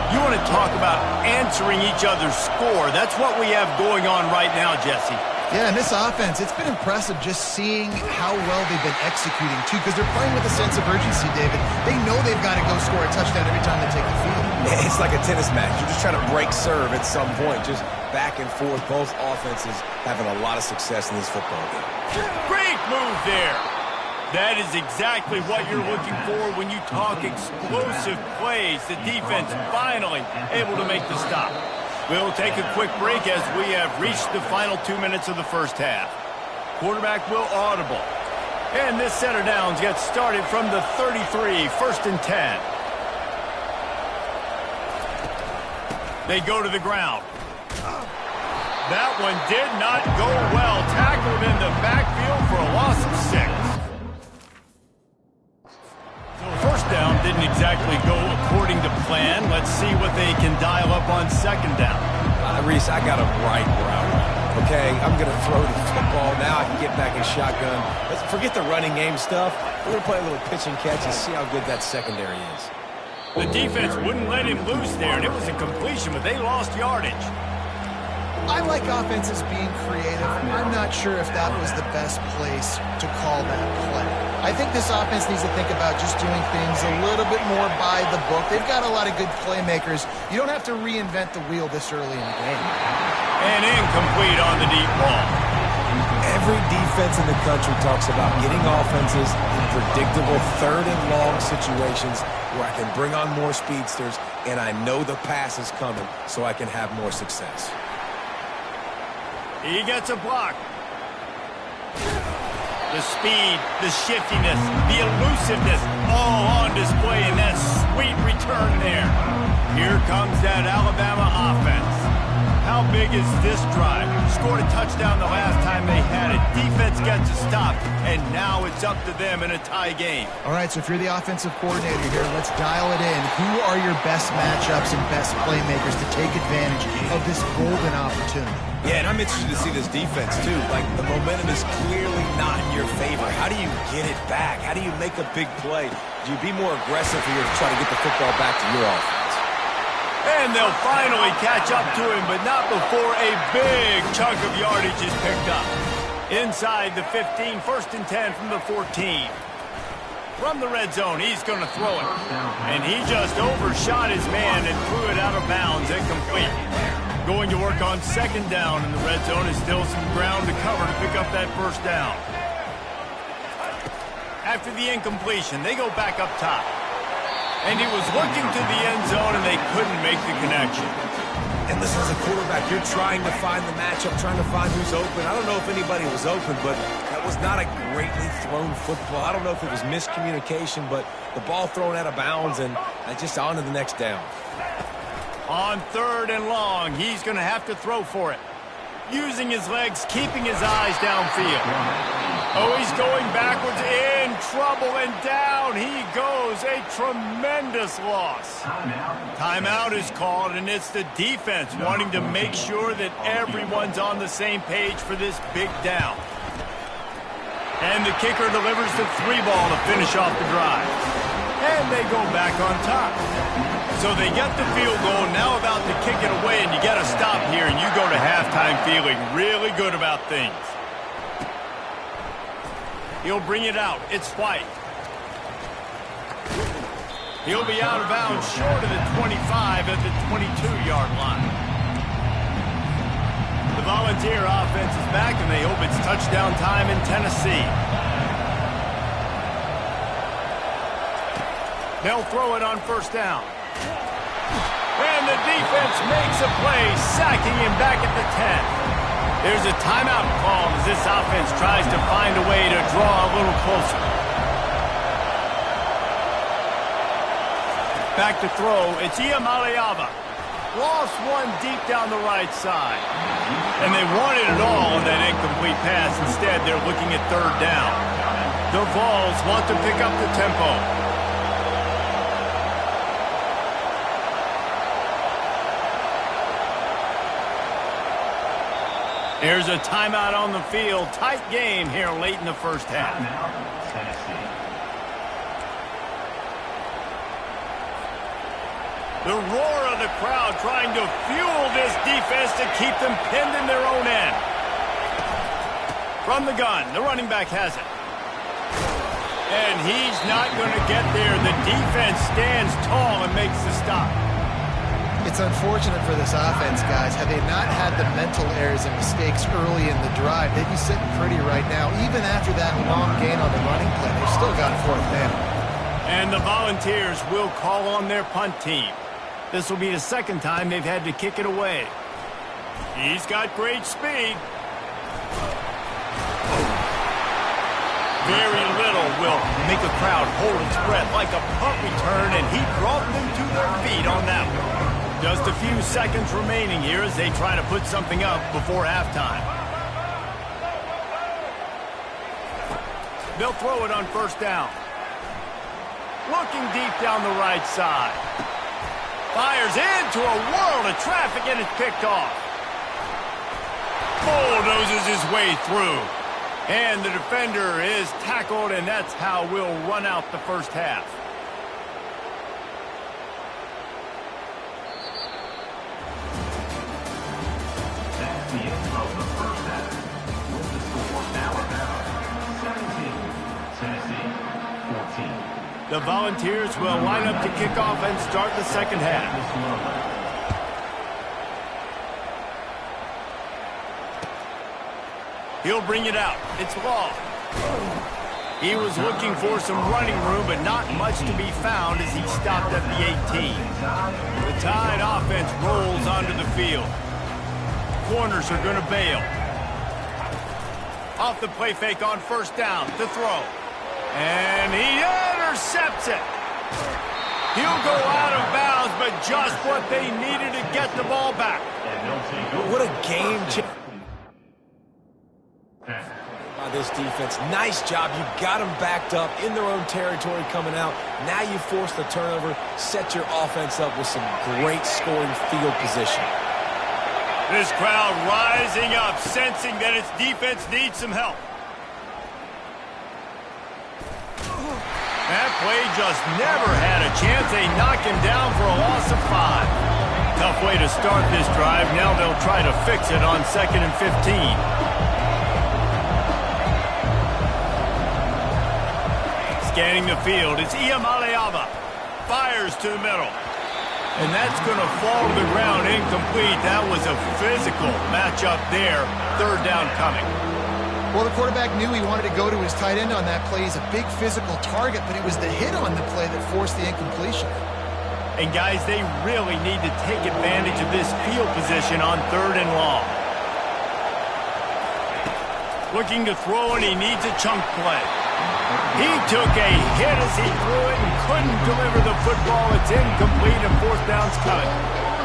You want to talk about answering each other's score. That's what we have going on right now, Jesse. Yeah, and this offense, it's been impressive just seeing how well they've been executing, too, because they're playing with a sense of urgency, David. They know they've got to go score a touchdown every time they take the field. It's like a tennis match. You're just trying to break serve at some point, just back and forth. Both offenses having a lot of success in this football game. Great move there. That is exactly what you're looking for when you talk explosive plays. The defense finally able to make the stop. We'll take a quick break as we have reached the final 2 minutes of the first half. Quarterback will audible. And this set of downs gets started from the 33, first and 10. They go to the ground. That one did not go well. Tackled in the backfield for a loss of 6. So first down didn't exactly go according to plan. Let's see what they can dial up on second down. Reese, I got him right where I want him. Okay, I'm going to throw the football. Now I can get back in shotgun. Let's forget the running game stuff. We're going to play a little pitch and catch and see how good that secondary is. The defense wouldn't let him loose there, and it was a completion, but they lost yardage. I like offenses being creative. I'm not sure if that was the best place to call that play. I think this offense needs to think about just doing things a little bit more by the book. They've got a lot of good playmakers. You don't have to reinvent the wheel this early in the game. And incomplete on the deep ball. Every defense in the country talks about getting offenses in predictable third and long situations where I can bring on more speedsters and I know the pass is coming so I can have more success. He gets a block. The speed, the shiftiness, the elusiveness, all on display in that sweet return there. Here comes that Alabama offense. How big is this drive? Scored a touchdown the last time they had it. Defense gets a stop, and now it's up to them in a tie game. All right, so if you're the offensive coordinator here, let's dial it in. Who are your best matchups and best playmakers to take advantage of this golden opportunity? Yeah, and I'm interested to see this defense, too. Like, the momentum is clearly not in your favor. How do you get it back? How do you make a big play? Do you be more aggressive here to try to get the football back to your offense? And they'll finally catch up to him, but not before a big chunk of yardage is picked up. Inside the 15, 1st and 10 from the 14. From the red zone, he's going to throw it. And he just overshot his man and threw it out of bounds, incomplete. Going to work on second down in the red zone is still some ground to cover to pick up that first down. After the incompletion, they go back up top. And he was looking to the end zone, and they couldn't make the connection. And listen, as a quarterback, you're trying to find the matchup, trying to find who's open. I don't know if anybody was open, but that was not a greatly thrown football. I don't know if it was miscommunication, but the ball thrown out of bounds, and just on to the next down. On 3rd and long, he's going to have to throw for it. Using his legs, keeping his eyes downfield. Oh, he's going backwards, in trouble, and down he goes. A tremendous loss. Timeout is called, and it's the defense wanting to make sure that everyone's on the same page for this big down. And the kicker delivers the 3 ball to finish off the drive. And they go back on top. So they get the field goal, now about to kick it away, and you get a stop here, and you go to halftime feeling really good about things. He'll bring it out. It's White. He'll be out of bounds short of the 25 at the 22-yard line. The Volunteer offense is back, and they hope it's touchdown time in Tennessee. They'll throw it on first down. And the defense makes a play, sacking him back at the 10. There's a timeout called as this offense tries to find a way to draw a little closer. Back to throw, it's Iamaleava. Lost one deep down the right side. And they wanted it all on that incomplete pass. Instead, they're looking at 3rd down. The Vols want to pick up the tempo. There's a timeout on the field. Tight game here late in the first half. The roar of the crowd trying to fuel this defense to keep them pinned in their own end. From the gun, the running back has it. And he's not going to get there. The defense stands tall and makes the stop. It's unfortunate for this offense, guys. Had they not had the mental errors and mistakes early in the drive, they'd be sitting pretty right now. Even after that long gain on the running play, they've still got 4th down. And the Volunteers will call on their punt team. This will be the 2nd time they've had to kick it away. He's got great speed. Very little will make a crowd hold its breath like a punt return, and he brought them to their feet on that one. Just a few seconds remaining here as they try to put something up before halftime. They'll throw it on first down. Looking deep down the right side. Fires into a world of traffic and it's picked off. Bulldozes his way through. And the defender is tackled, and that's how we'll run out the first half. That's the end of the first half. With the score, Alabama 17, Tennessee 14. The Volunteers will line up to kick off and start the second half. He'll bring it out. It's Law. He was looking for some running room, but not much to be found as he stopped at the 18. The Tide offense rolls onto the field. Corners are going to bail. Off the play fake on first down to throw. And he intercepts it. He'll go out of bounds, but just what they needed to get the ball back. What a game changer by this defense. Nice job. You got them backed up in their own territory coming out. Now you force the turnover, set your offense up with some great scoring field position. This crowd rising up, sensing that its defense needs some help. That play just never had a chance. They knock him down for a loss of 5. Tough way to start this drive. Now they'll try to fix it on 2nd and 15. Scanning the field, it's Iamaleava. Fires to the middle. And that's going to fall to the ground incomplete. That was a physical matchup there. Third down coming. Well, the quarterback knew he wanted to go to his tight end on that play. He's a big physical target, but it was the hit on the play that forced the incompletion. And guys, they really need to take advantage of this field position on 3rd and long. Looking to throw, and he needs a chunk play. He took a hit as he threw it and couldn't deliver the football. It's incomplete and 4th down's coming.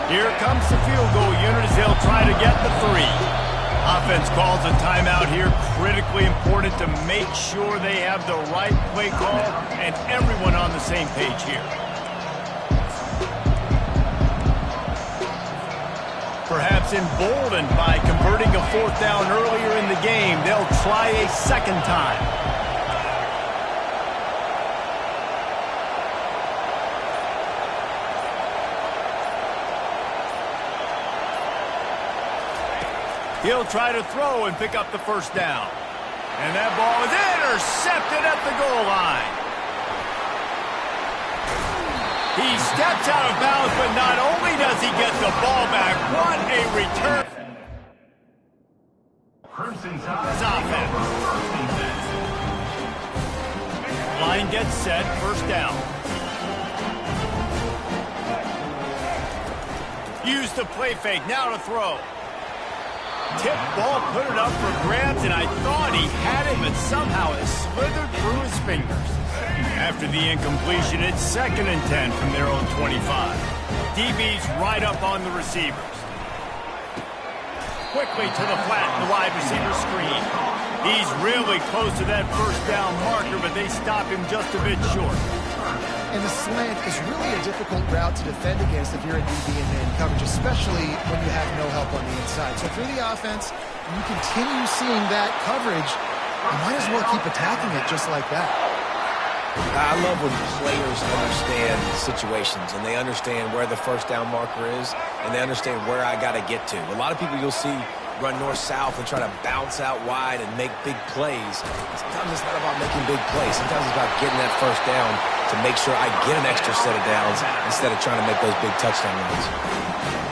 Here comes the field goal unit as they'll try to get the 3. Offense calls a timeout here. Critically important to make sure they have the right play call and everyone on the same page here. Perhaps emboldened by converting a 4th down earlier in the game, they'll try a second time. He'll try to throw and pick up the first down. And that ball is intercepted at the goal line. He steps out of bounds, but not only does he get the ball back, what a return. Crimson's Offense. Line gets set, first down. Use the play fake, now to throw. Tip ball, put it up for grabs, and I thought he had it, but somehow it slithered through his fingers. After the incompletion, it's 2nd and 10 from their own 25. DB's right up on the receivers. Quickly to the flat, the wide receiver screen. He's really close to that first down marker, but they stop him just a bit short. And the slant is really a difficult route to defend against if you're in DB and man coverage, especially when you have no help on the inside. So through the offense, you continue seeing that coverage, you might as well keep attacking it just like that. I love when players understand situations and they understand where the first down marker is and they understand where I got to get to. A lot of people you'll see run north-south and try to bounce out wide and make big plays. Sometimes it's not about making big plays. Sometimes it's about getting that first down to make sure I get an extra set of downs instead of trying to make those big touchdown runs.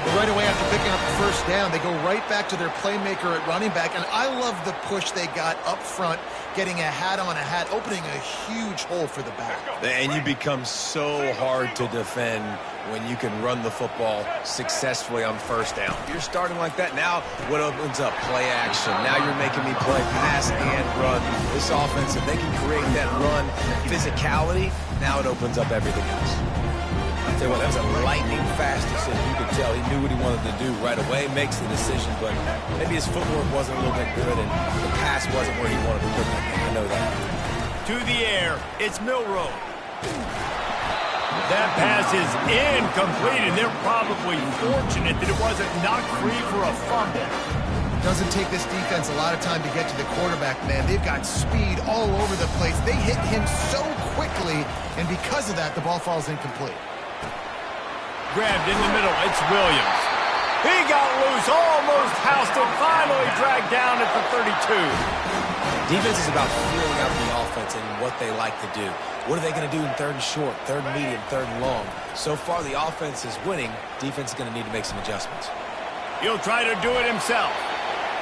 Well, right away after picking up the first down, they go right back to their playmaker at running back, and I love the push they got up front, getting a hat on a hat, opening a huge hole for the back. And you become so hard to defend when you can run the football successfully on first down. You're starting like that. Now what opens up? Play action. Now you're making me play pass and run. This offense, if they can create that run physicality, now it opens up everything else. Tell you what, that was a lightning-fast decision. You could tell he knew what he wanted to do right away, makes the decision, but maybe his footwork wasn't a little bit good, and the pass wasn't where he wanted to put that game. I know that. To the air, it's Milroe. That pass is incomplete, and they're probably fortunate that it wasn't knocked free for a fumble. Doesn't take this defense a lot of time to get to the quarterback, man. They've got speed all over the place. They hit him so quickly, and because of that, the ball falls incomplete. Grabbed in the middle, it's Williams. He got loose, almost housed it, finally dragged down at the 32. Defense is about feeling out the offense and what they like to do. What are they going to do in third and short, third and medium, third and long? So far, the offense is winning. Defense is going to need to make some adjustments. He'll try to do it himself.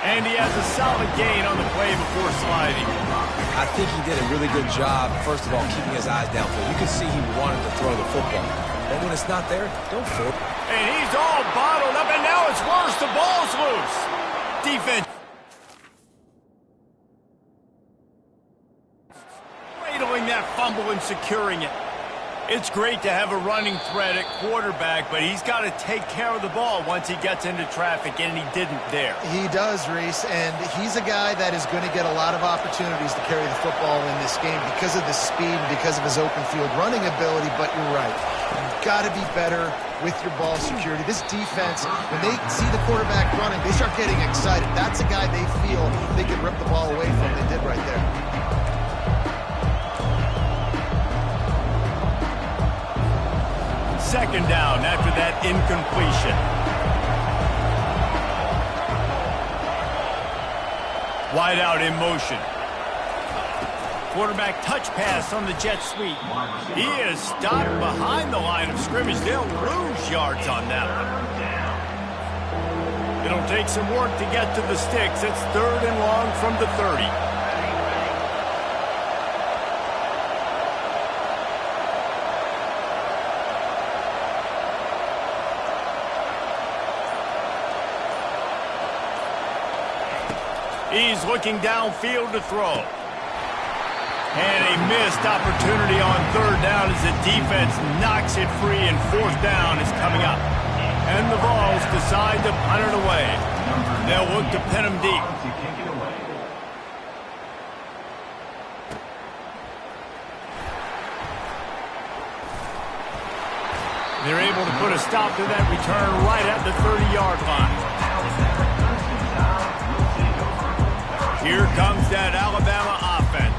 And he has a solid gain on the play before sliding. I think he did a really good job, first of all, keeping his eyes downfield. You can see he wanted to throw the football. But when it's not there, don't throw it. And he's all bottled up, and now it's worse. The ball's loose. Defense. Cradling that fumble and securing it. It's great to have a running threat at quarterback, but he's got to take care of the ball once he gets into traffic, and he didn't there. He does, Reese, and he's a guy that is going to get a lot of opportunities to carry the football in this game because of the speed and because of his open field running ability, but you're right. You've got to be better with your ball security. This defense, when they see the quarterback running, they start getting excited. That's a guy they feel they can rip the ball away from. They did right there. Second down after that incompletion. Wide out in motion. Quarterback touch pass on the jet sweep. He is stopped behind the line of scrimmage. They'll lose yards on that one. It'll take some work to get to the sticks. It's third and long from the 30. He's looking downfield to throw. And a missed opportunity on third down as the defense knocks it free, and fourth down is coming up. And the Vols decide to punt it away. They'll look to pin him deep. They're able to put a stop to that return right at the 30-yard line. Here comes that Alabama offense.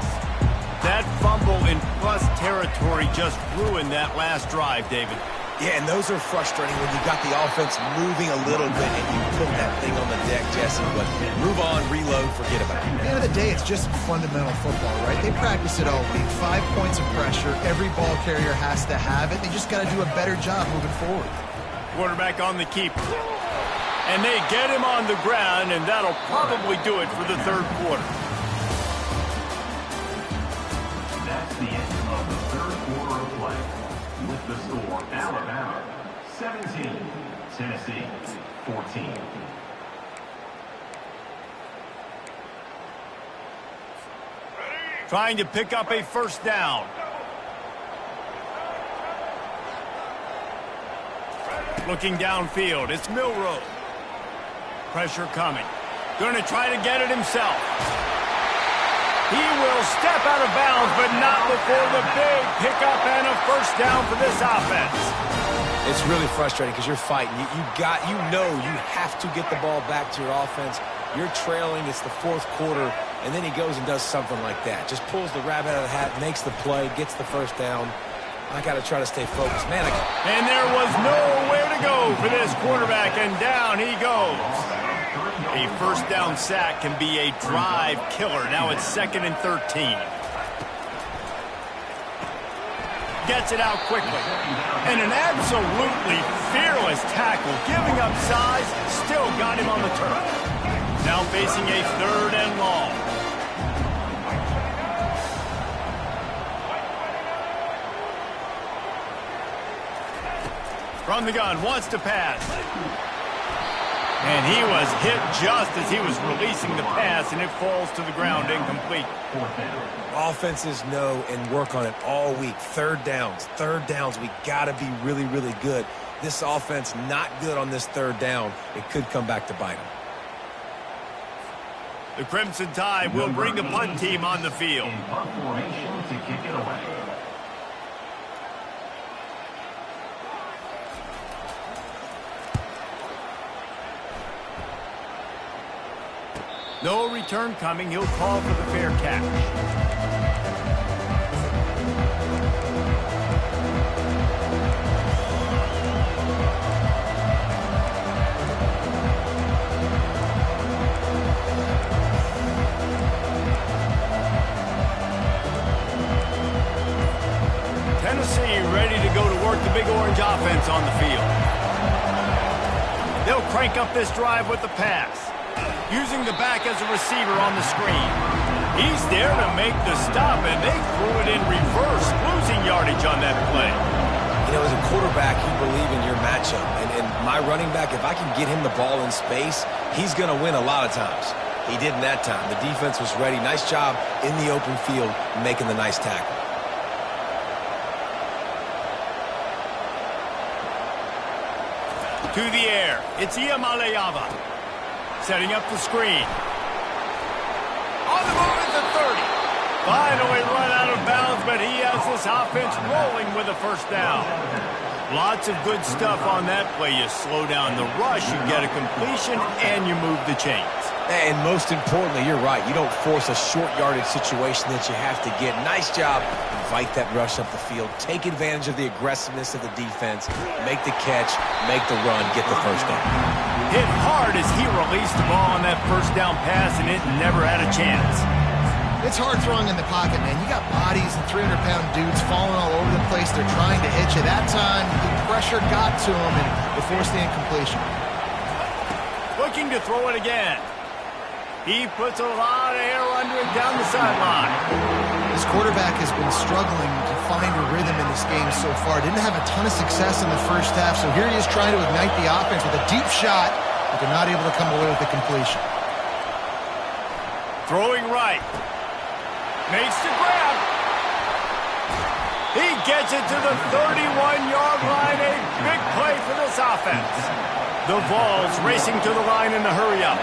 That fumble in plus territory just ruined that last drive, David. Yeah, and those are frustrating when you got the offense moving a little bit and you put that thing on the deck, Jesse. But move on, reload, forget about it. At the end of the day, it's just fundamental football, right? They practice it all week. 5 points of pressure. Every ball carrier has to have it. They just got to do a better job moving forward. Quarterback on the keeper. And they get him on the ground, and that'll probably do it for the third quarter. That's the end of the third quarter of play. With the score, Alabama 17, Tennessee 14. Trying to pick up a first down. Looking downfield, it's Milroe. Pressure coming. Going to try to get it himself. He will step out of bounds, but not before the big pickup and a first down for this offense. It's really frustrating because you're fighting. You know you have to get the ball back to your offense. You're trailing. It's the fourth quarter, and then he goes and does something like that. Just pulls the rabbit out of the hat, makes the play, gets the first down. I got to try to stay focused. Man, and there was nowhere to go for this quarterback, and down he goes. A first down sack can be a drive killer. Now it's 2nd and 13. Gets it out quickly. And an absolutely fearless tackle. Giving up size, still got him on the turf. Now facing a third and long. From the gun, wants to pass. And he was hit just as he was releasing the pass, and it falls to the ground incomplete. Offenses know and work on it all week. Third downs. We got to be really, really good. This offense not good on this third down. It could come back to bite them. The Crimson Tide will bring the punt team on the field. In punt formation to kick it away. No return coming. He'll call for the fair catch. Tennessee ready to go to work the Big Orange offense on the field. They'll crank up this drive with the pass, using the back as a receiver on the screen. He's there to make the stop, and they threw it in reverse, losing yardage on that play. You know, as a quarterback, you believe in your matchup. And my running back, if I can get him the ball in space, he's going to win a lot of times. He didn't that time. The defense was ready. Nice job in the open field making the nice tackle. To the air, it's Iamaleava. Setting up the screen. On the move at the 30. Finally run out of bounds, but he has this offense rolling with a first down. Lots of good stuff on that play. You slow down the rush, you get a completion, and you move the chains. And most importantly, you're right. You don't force a short yardage situation that you have to get. Nice job. Invite that rush up the field. Take advantage of the aggressiveness of the defense. Make the catch. Make the run. Get the first down. Hit hard as he released the ball on that first down pass, and it never had a chance. It's hard throwing in the pocket, man. You got bodies and 300-pound dudes falling all over the place. They're trying to hit you. That time, the pressure got to him, and it forced the incompletion. Looking to throw it again. He puts a lot of air under it down the sideline. This quarterback has been struggling to find a rhythm in this game so far. Didn't have a ton of success in the first half, so here he is trying to ignite the offense with a deep shot, but they're not able to come away with the completion. Throwing right. Makes the grab. He gets it to the 31-yard line. A big play for this offense. The Vols racing to the line in the hurry-up.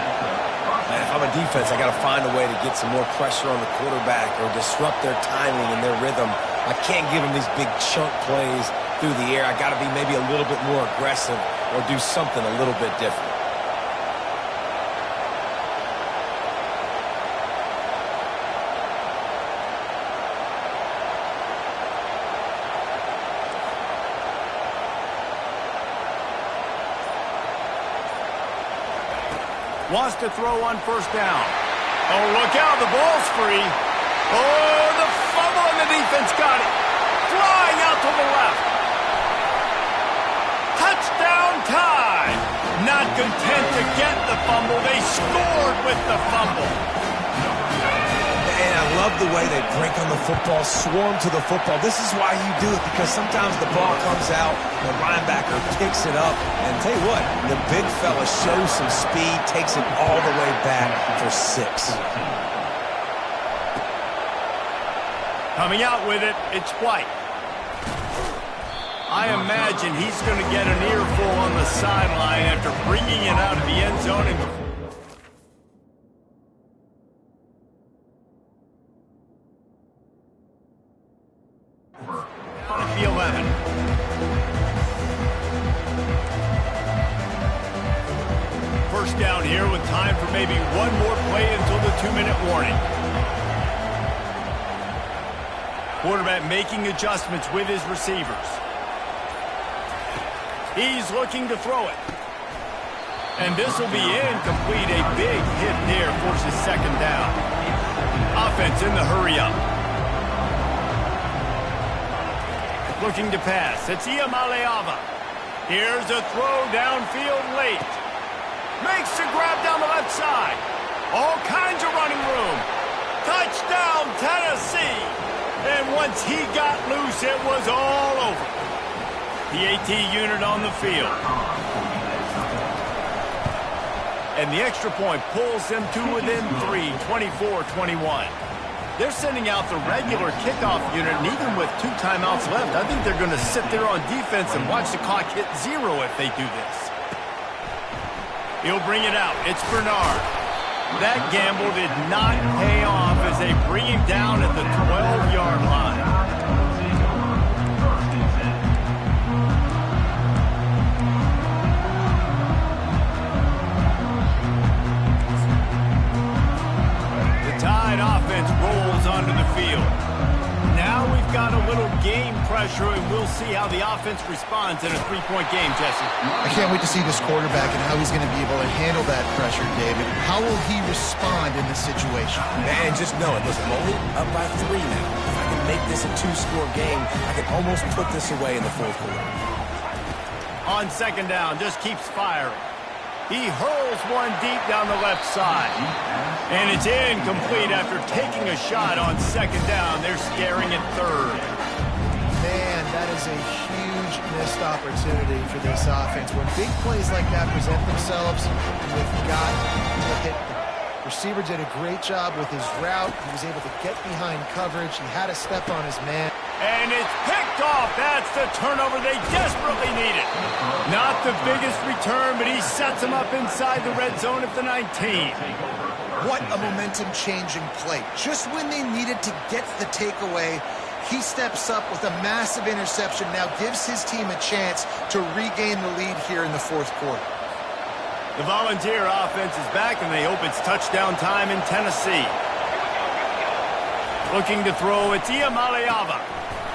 Man, if I'm a defense, I got to find a way to get some more pressure on the quarterback or disrupt their timing and their rhythm. I can't give them these big chunk plays through the air. I got to be maybe a little bit more aggressive or do something a little bit different. Wants to throw on first down. Oh, look out, the ball's free. Oh, the fumble, and the defense got it. Flying out to the left. Touchdown time. Not content to get the fumble, they scored with the fumble. And I love the way they break on the football, swarm to the football. This is why you do it, because sometimes the ball comes out, the linebacker picks it up, and tell you what, the big fella shows some speed, takes it all the way back for 6. Coming out with it, it's White. I imagine he's going to get an earful on the sideline after bringing it out of the end zone and the 11. First down here with time for maybe one more play until the 2-minute warning. Quarterback making adjustments with his receivers. He's looking to throw it. And this will be incomplete. A big hit there forces second down. Offense in the hurry-up. Looking to pass. It's Iamaleava. Here's a throw downfield late. Makes the grab down the left side. All kinds of running room. Touchdown, Tennessee. And once he got loose, it was all over. The AT unit on the field. And the extra point pulls them to within 3, 24-21. They're sending out the regular kickoff unit, and even with 2 timeouts left, I think they're going to sit there on defense and watch the clock hit 0 if they do this. He'll bring it out. It's Bernard. That gamble did not pay off as they bring him down at the 12-yard line. Tide offense rolls onto the field. Now we've got a little game pressure, and we'll see how the offense responds in a 3-point game, Jesse. I can't wait to see this quarterback and how he's going to be able to handle that pressure, David. How will he respond in this situation? Man, just know it. Listen, I'm only up by 3 now. If I can make this a 2-score game, I can almost put this away in the 4th quarter. On 2nd down, just keeps firing. He hurls one deep down the left side. And it's incomplete after taking a shot on 2nd down. They're scaring at 3rd. Man, that is a huge missed opportunity for this offense. When big plays like that present themselves, you've got to hit them. Receiver did a great job with his route. He was able to get behind coverage. He had a step on his man. And it's picked off. That's the turnover they desperately needed. Not the biggest return, but he sets them up inside the red zone at the 19. What a momentum-changing play. Just when they needed to get the takeaway, he steps up with a massive interception, now gives his team a chance to regain the lead here in the 4th quarter. The Volunteer offense is back, and they hope it's touchdown time in Tennessee. Looking to throw, it's Iamaleava.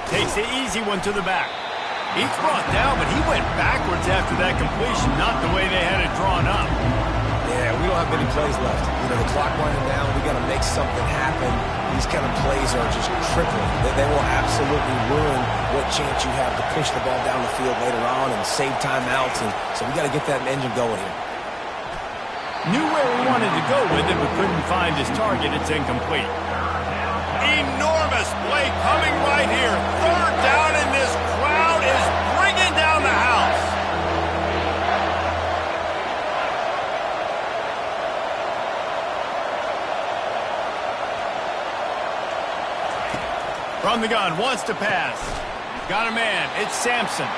Takes the easy one to the back. He's brought down, but he went backwards after that completion, not the way they had it drawn up. Yeah, we don't have many plays left. You know, the clock winding down, we got to make something happen. These kind of plays are just crippling. They will absolutely ruin what chance you have to push the ball down the field later on and save timeouts. And so we got to get that engine going here. Knew where he wanted to go with it, but couldn't find his target. It's incomplete. Enormous play coming right here. 3rd down, and this crowd is bringing down the house. From the gun, wants to pass. Got a man. It's Sampson.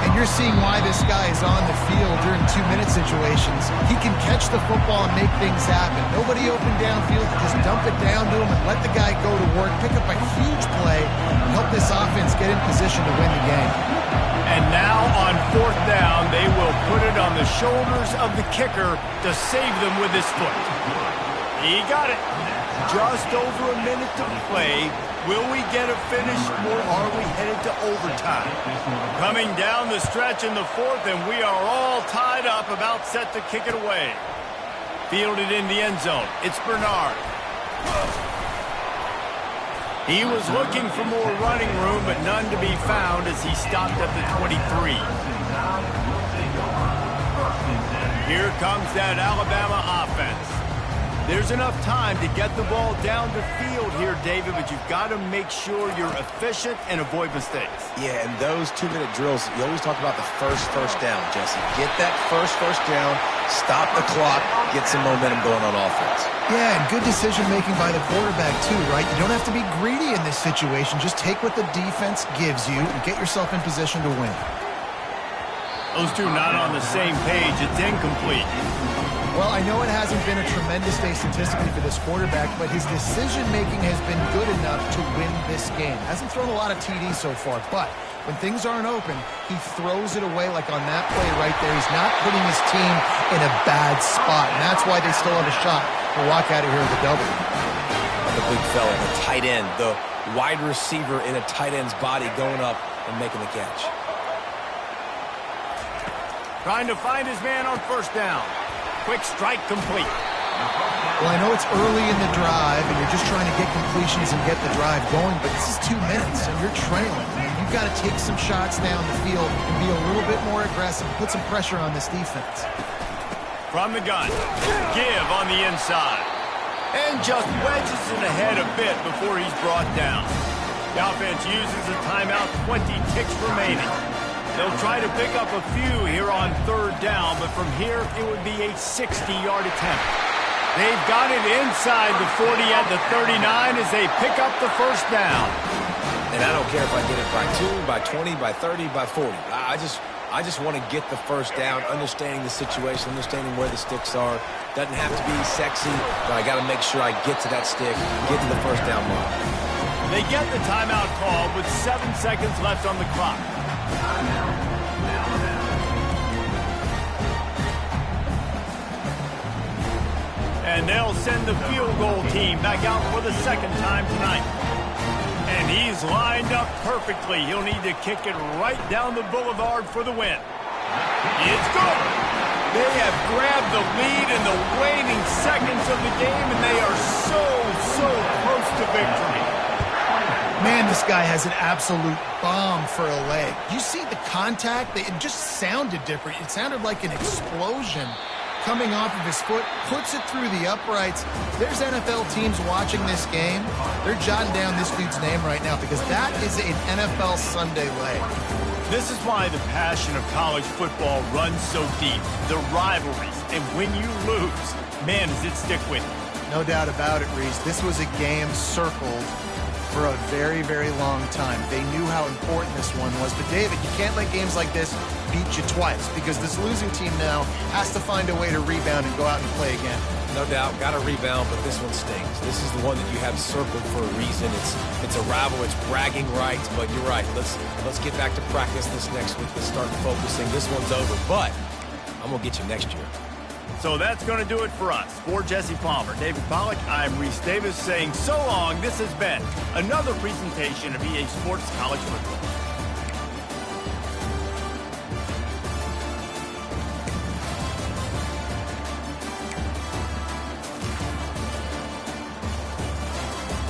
And you're seeing why this guy is on the field during 2-minute situations. He can catch the football and make things happen. Nobody open downfield, just dump it down to him and let the guy go to work, pick up a huge play, and help this offense get in position to win the game. And now on 4th down, they will put it on the shoulders of the kicker to save them with his foot. He got it. Just over a minute to play. Will we get a finish, or are we headed to overtime? Coming down the stretch in the 4th, and we are all tied up, about set to kick it away. Fielded in the end zone. It's Bernard. He was looking for more running room, but none to be found as he stopped at the 23. Here comes that Alabama offense. There's enough time to get the ball down the field here, David, but you've got to make sure you're efficient and avoid mistakes. Yeah, and those 2-minute drills, you always talk about the first down, Jesse. Get that first down, stop the clock, get some momentum going on offense. Yeah, and good decision-making by the quarterback, too, right? You don't have to be greedy in this situation. Just take what the defense gives you and get yourself in position to win. Those two not on the same page. It's incomplete. Well, I know it hasn't been a tremendous day statistically for this quarterback, but his decision-making has been good enough to win this game. Hasn't thrown a lot of TDs so far, but when things aren't open, he throws it away like on that play right there. He's not putting his team in a bad spot, and that's why they still have a shot to walk out of here with a W. The big fella, the tight end, the wide receiver in a tight end's body going up and making the catch. Trying to find his man on 1st down. Quick strike complete. Well, I know it's early in the drive, and you're just trying to get completions and get the drive going, but this is 2 minutes, and you're trailing. You've got to take some shots down the field and be a little bit more aggressive, put some pressure on this defense. From the gun, give on the inside. And just wedges it ahead a bit before he's brought down. The offense uses a timeout, 20 ticks remaining. They'll try to pick up a few here on third down, but from here it would be a 60-yard attempt. They've got it inside the 40 at the 39 as they pick up the first down. And I don't care if I get it by 2, by 20, by 30, by 40. I just want to get the first down, understanding the situation, understanding where the sticks are. Doesn't have to be sexy, but I got to make sure I get to that stick, get to the first down mark. They get the timeout call with 7 seconds left on the clock. And they'll send the field goal team back out for the second time tonight. And he's lined up perfectly. He'll need to kick it right down the boulevard for the win. It's good. They have grabbed the lead in the waning seconds of the game, and they are so close to victory. Man, this guy has an absolute bomb for a leg. You see the contact? It just sounded different. It sounded like an explosion coming off of his foot, puts it through the uprights. There's NFL teams watching this game. They're jotting down this dude's name right now because that is an NFL Sunday leg. This is why the passion of college football runs so deep. The rivalries, and when you lose, man, does it stick with you. No doubt about it, Reese. This was a game circled for a very, very long time. They knew how important this one was. But, David, you can't let games like this beat you twice because this losing team now has to find a way to rebound and go out and play again. No doubt, got to rebound, but this one stings. This is the one that you have circled for a reason. It's a rival, it's bragging rights, but you're right. Let's get back to practice this next week. Let's start focusing. This one's over, but I'm going to get you next year. So that's going to do it for us. For Jesse Palmer, David Pollack, I'm Reese Davis saying so long. This has been another presentation of EA Sports College Football.